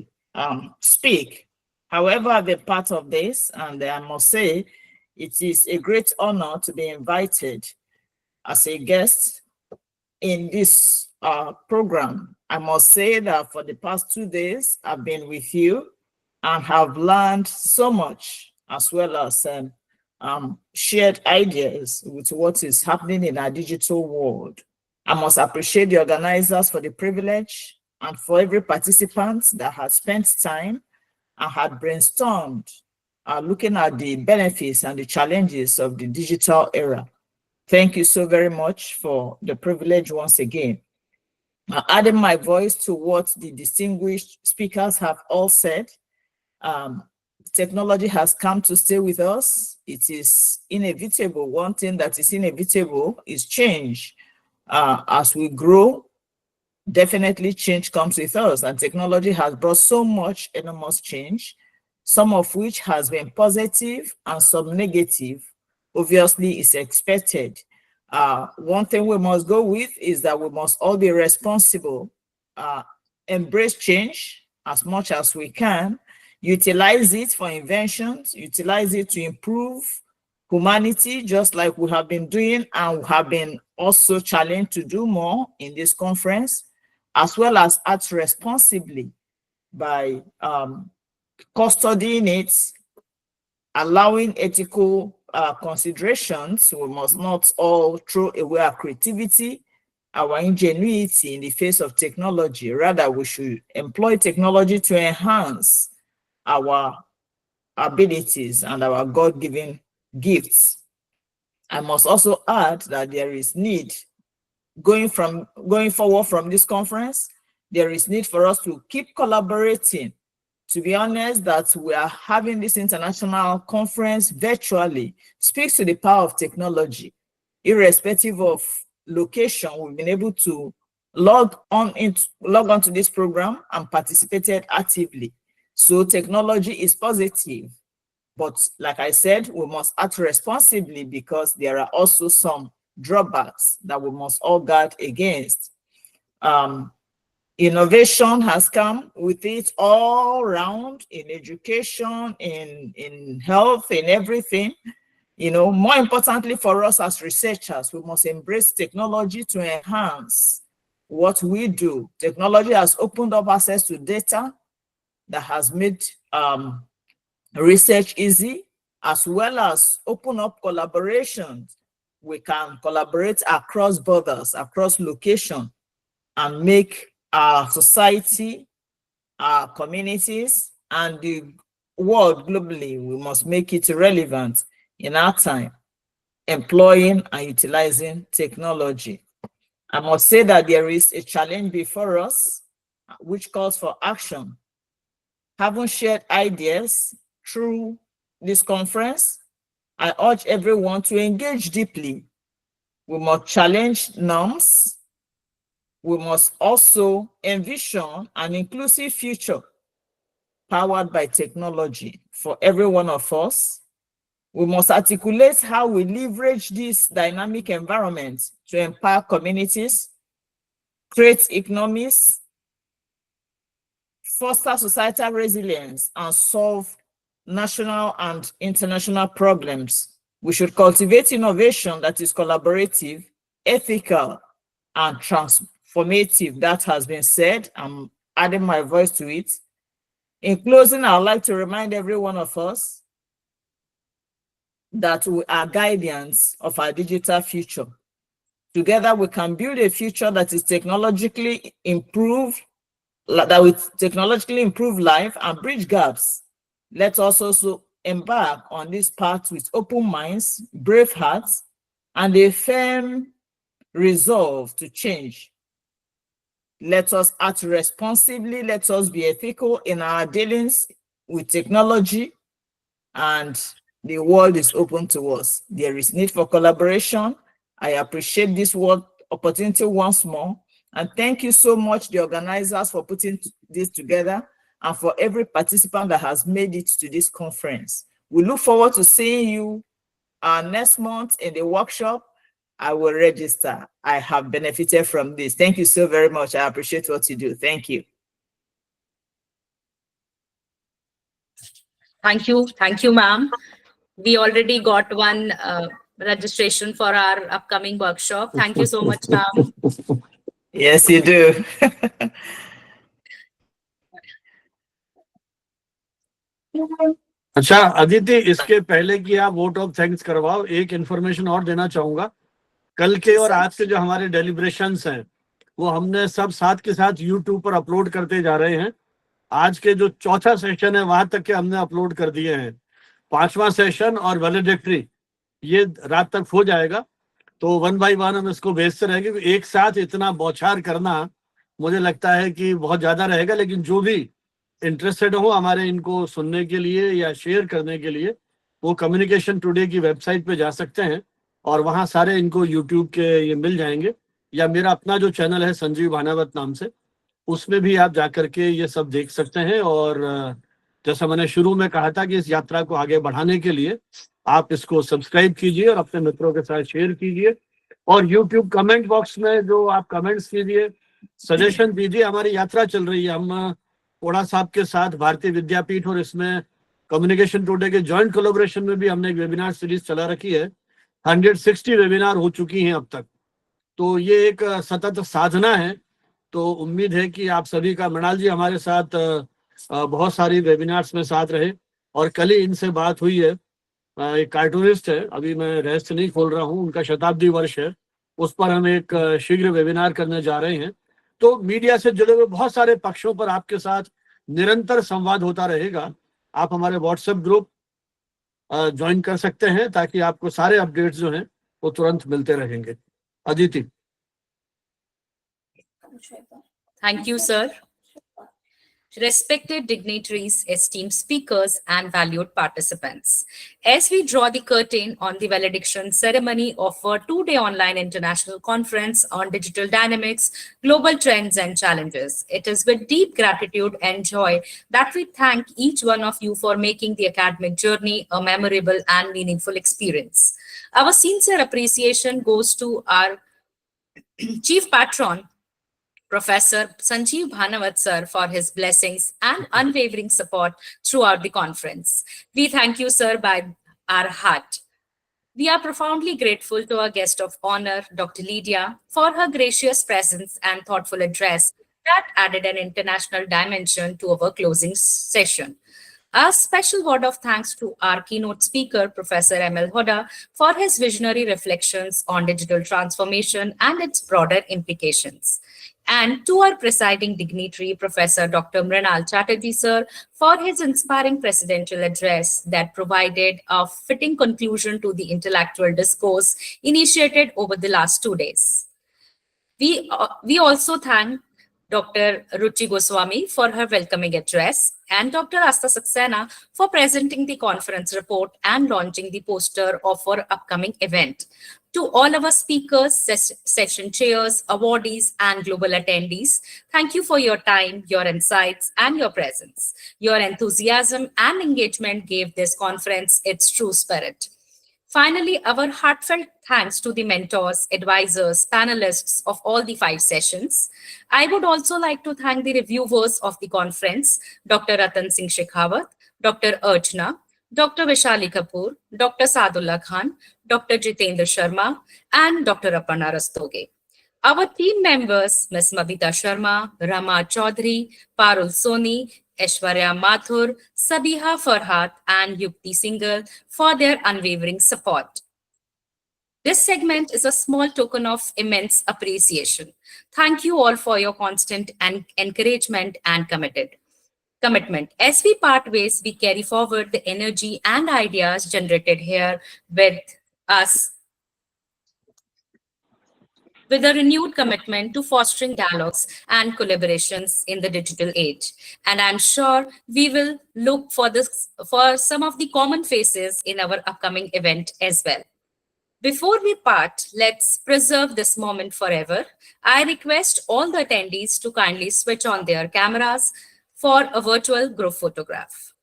speak. However, the part of this, and I must say, it is a great honor to be invited as a guest in this program. I must say that for the past 2 days, I've been with you and have learned so much, as well as shared ideas with what is happening in our digital world. I must appreciate the organizers for the privilege and for every participant that has spent time and had brainstormed looking at the benefits and the challenges of the digital era. Thank you so very much for the privilege once again. Adding my voice to what the distinguished speakers have all said, technology has come to stay with us. It is inevitable. One thing that is inevitable is change. As we grow, definitely change comes with us, and technology has brought so much enormous change, some of which has been positive and some negative. Obviously, is expected. One thing we must go with is that we must all be responsible, embrace change as much as we can, utilize it for inventions, utilize it to improve humanity, just like we have been doing, and we have been also challenged to do more in this conference, as well as act responsibly by custodying it, allowing ethical considerations. We must not all throw away our creativity, our ingenuity in the face of technology. Rather, we should employ technology to enhance our abilities and our God-given gifts. I must also add that there is need, going forward from this conference, there is need for us to keep collaborating. To be honest, that we are having this international conference virtually speaks to the power of technology. Irrespective of location, we've been able to log on to this program and participated actively. So technology is positive, but like I said, we must act responsibly because there are also some drawbacks that we must all guard against. Innovation has come with it all around, in education, in health, in everything. You know, more importantly for us as researchers, we must embrace technology to enhance what we do. Technology has opened up access to data that has made research easy, as well as open up collaborations. We can collaborate across borders, across location, and make our society, our communities, and the world globally, we must make it relevant in our time, employing and utilizing technology. I must say that there is a challenge before us, which calls for action. Having shared ideas through this conference, I urge everyone to engage deeply. We must challenge norms. We must also envision an inclusive future powered by technology for every one of us. We must articulate how we leverage this dynamic environment to empower communities, create economies, foster societal resilience, and solve national and international problems. We should cultivate innovation that is collaborative, ethical, and transformative. That has been said. I'm adding my voice to it. In closing, I'd like to remind every one of us that we are guardians of our digital future. Together, we can build a future that is technologically improved, that will technologically improve life and bridge gaps. Let us also embark on this path with open minds, brave hearts, and a firm resolve to change. Let us act responsibly. Let us be ethical in our dealings with technology, and the world is open to us. There is need for collaboration. I appreciate this opportunity once more. And thank you so much, the organizers, for putting this together, and for every participant that has made it to this conference. We look forward to seeing you next month in the workshop. I will register. I have benefited from this. Thank you so very much. I appreciate what you do. Thank you. Thank you. Thank you, ma'am. We already got one registration for our upcoming workshop. Thank you so much, ma'am. Yes, you do. अच्छा अदिति, इसके पहले कि आप vote of thanks करवाओ, एक information और देना चाहूंगा। कल के और आज के जो हमारे डेलिब्रेशंस हैं वो हमने सब साथ के साथ यूट्यूब पर अपलोड करते जा रहे हैं। आज के जो चौथा सेशन है वहां तक के हमने अपलोड कर दिए हैं। पांचवा सेशन और वैलिडिक्टरी ये रात तक हो जाएगा, तो वन बाय वन हम इसको भेजते रहेंगे। क्योंकि एक साथ इतना बौछार करना मुझे लगता है कि बहुत ज्यादा रहेगा, लेकिन जो भी इंटरेस्टेड हो हमारे इनको सुनने के लिए या शेयर करने के लिए, वो कम्युनिकेशन टुडे की वेबसाइट पे जा सकते हैं और वहाँ सारे इनको यूट्यूब के ये मिल जाएंगे, या मेरा अपना जो चैनल है संजीव भानावत नाम से, उसमें भी आप जाकर के ये सब देख सकते हैं। और जैसा मैंने शुरू में कहा था कि इस यात्रा को आगे बढ़ाने के लिए आप इसको सब्सक्राइब कीजिए और अपने मित्रों के साथ शेयर कीजिए। और यूट्यूब कमेंट बॉक्स में जो आप कमेंट्स कीजिए, सजेशन दीजिए। हमारी यात्रा चल रही है, हम ओड़ा साहब के साथ भारतीय विद्यापीठ और इसमें कम्युनिकेशन टुडे के जॉइंट कोलैबोरेशन में भी हमने एक वेबिनार सीरीज चला रखी है। 160 वेबिनार हो चुकी हैं अब तक, तो ये एक सतत साधना है। तो उम्मीद है कि आप सभी का, मृणाल जी हमारे साथ बहुत सारी वेबिनार्स में साथ रहे, और कल ही इनसे बात हुई है। एक कार्टूनिस्ट है, अभी मैं रहस्य नहीं खोल रहा हूँ, उनका शताब्दी वर्ष है, उस पर हम एक शीघ्र वेबिनार करने जा रहे हैं। तो मीडिया से जुड़े हुए बहुत सारे पक्षों पर आपके साथ निरंतर संवाद होता रहेगा। आप हमारे व्हाट्सएप ग्रुप ज्वाइन कर सकते हैं ताकि आपको सारे अपडेट्स जो हैं वो तुरंत मिलते रहेंगे। Aditi. Thank you, sir. Respected dignitaries, esteemed speakers, and valued participants, as we draw the curtain on the valediction ceremony of our two-day online international conference on digital dynamics, global trends, and challenges, it is with deep gratitude and joy that we thank each one of you for making the academic journey a memorable and meaningful experience. Our sincere appreciation goes to our Chief Patron, Professor Sanjeev Bhanawat sir, for his blessings and unwavering support throughout the conference. We thank you, sir, by our heart. We are profoundly grateful to our guest of honor, Dr. Lydia, for her gracious presence and thoughtful address that added an international dimension to our closing session. A special word of thanks to our keynote speaker, Professor M.L. Hoda, for his visionary reflections on digital transformation and its broader implications. And to our presiding dignitary, Professor Dr. Mrinal Chatterjee, sir, for his inspiring presidential address that provided a fitting conclusion to the intellectual discourse initiated over the last 2 days. We also thank Dr. Ruchi Goswami for her welcoming address and Dr. Asta Saxena for presenting the conference report and launching the poster of our upcoming event. To all our speakers, session chairs, awardees, and global attendees, thank you for your time, your insights, and your presence. Your enthusiasm and engagement gave this conference its true spirit. Finally, our heartfelt thanks to the mentors, advisors, panelists of all the 5 sessions. I would also like to thank the reviewers of the conference, Dr. Ratan Singh Shekhawat, Dr. Archana, Dr. Vishali Kapoor, Dr. Sadullah Khan, Dr. Jitendra Sharma, and Dr. Aparna Rastogi. Our team members, Ms. Mabita Sharma, Rama Chaudhary, Parul Soni, Aishwarya Mathur, Sabiha Farhat, and Yukti Singhal for their unwavering support. This segment is a small token of immense appreciation. Thank you all for your constant encouragement and commitment. As we part ways, we carry forward the energy and ideas generated here with us with a renewed commitment to fostering dialogues and collaborations in the digital age. And I'm sure we will look for some of the common faces in our upcoming event as well. Before we part, let's preserve this moment forever. I request all the attendees to kindly switch on their cameras for a virtual group photograph.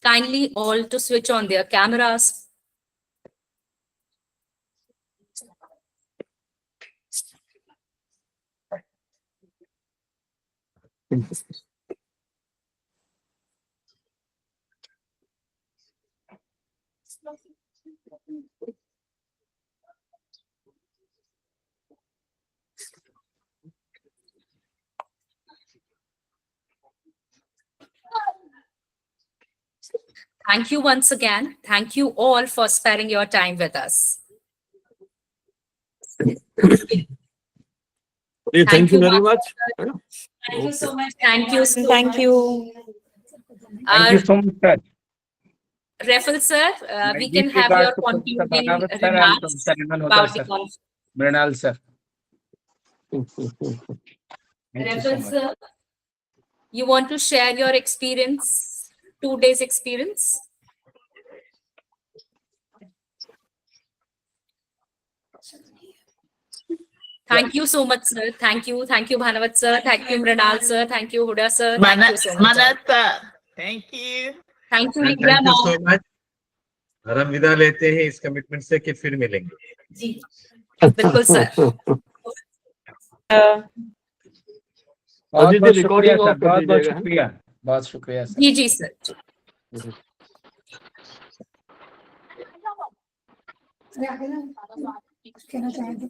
Kindly all to switch on their cameras. Thank you once again. Thank you all for sparing your time with us. Thank you very much. Thank you so much. Thank you. So Thank much. you. Thank you so much, sir. Refel sir, My we deep can have regards your to Professor concluding Bhanawat, sir, and remarks Professor Hoda, about the sir. conference. Mrinal, sir. Thank you so Refel much. sir, you want to share your experience, 2 days experience? Thank you so much, sir. Thank you. Thank you, Bhanawat sir. Thank you, Mrinal sir. Thank you, Hoda sir. Thank you so much. Manata, thank you. Thank you, And Lydia thank you ma'am. so much. और हम विदा लेते हैं इस commitment से कि फिर मिलेंगे. जी, बिल्कुल सर. बहुत बहुत रिकॉर्डिंग शुक्रिया ऑफ सर, कर बहुत बहुत दीजिएगा. शुक्रिया, बहुत शुक्रिया सर. जी जी सर. कहना चाहेंगे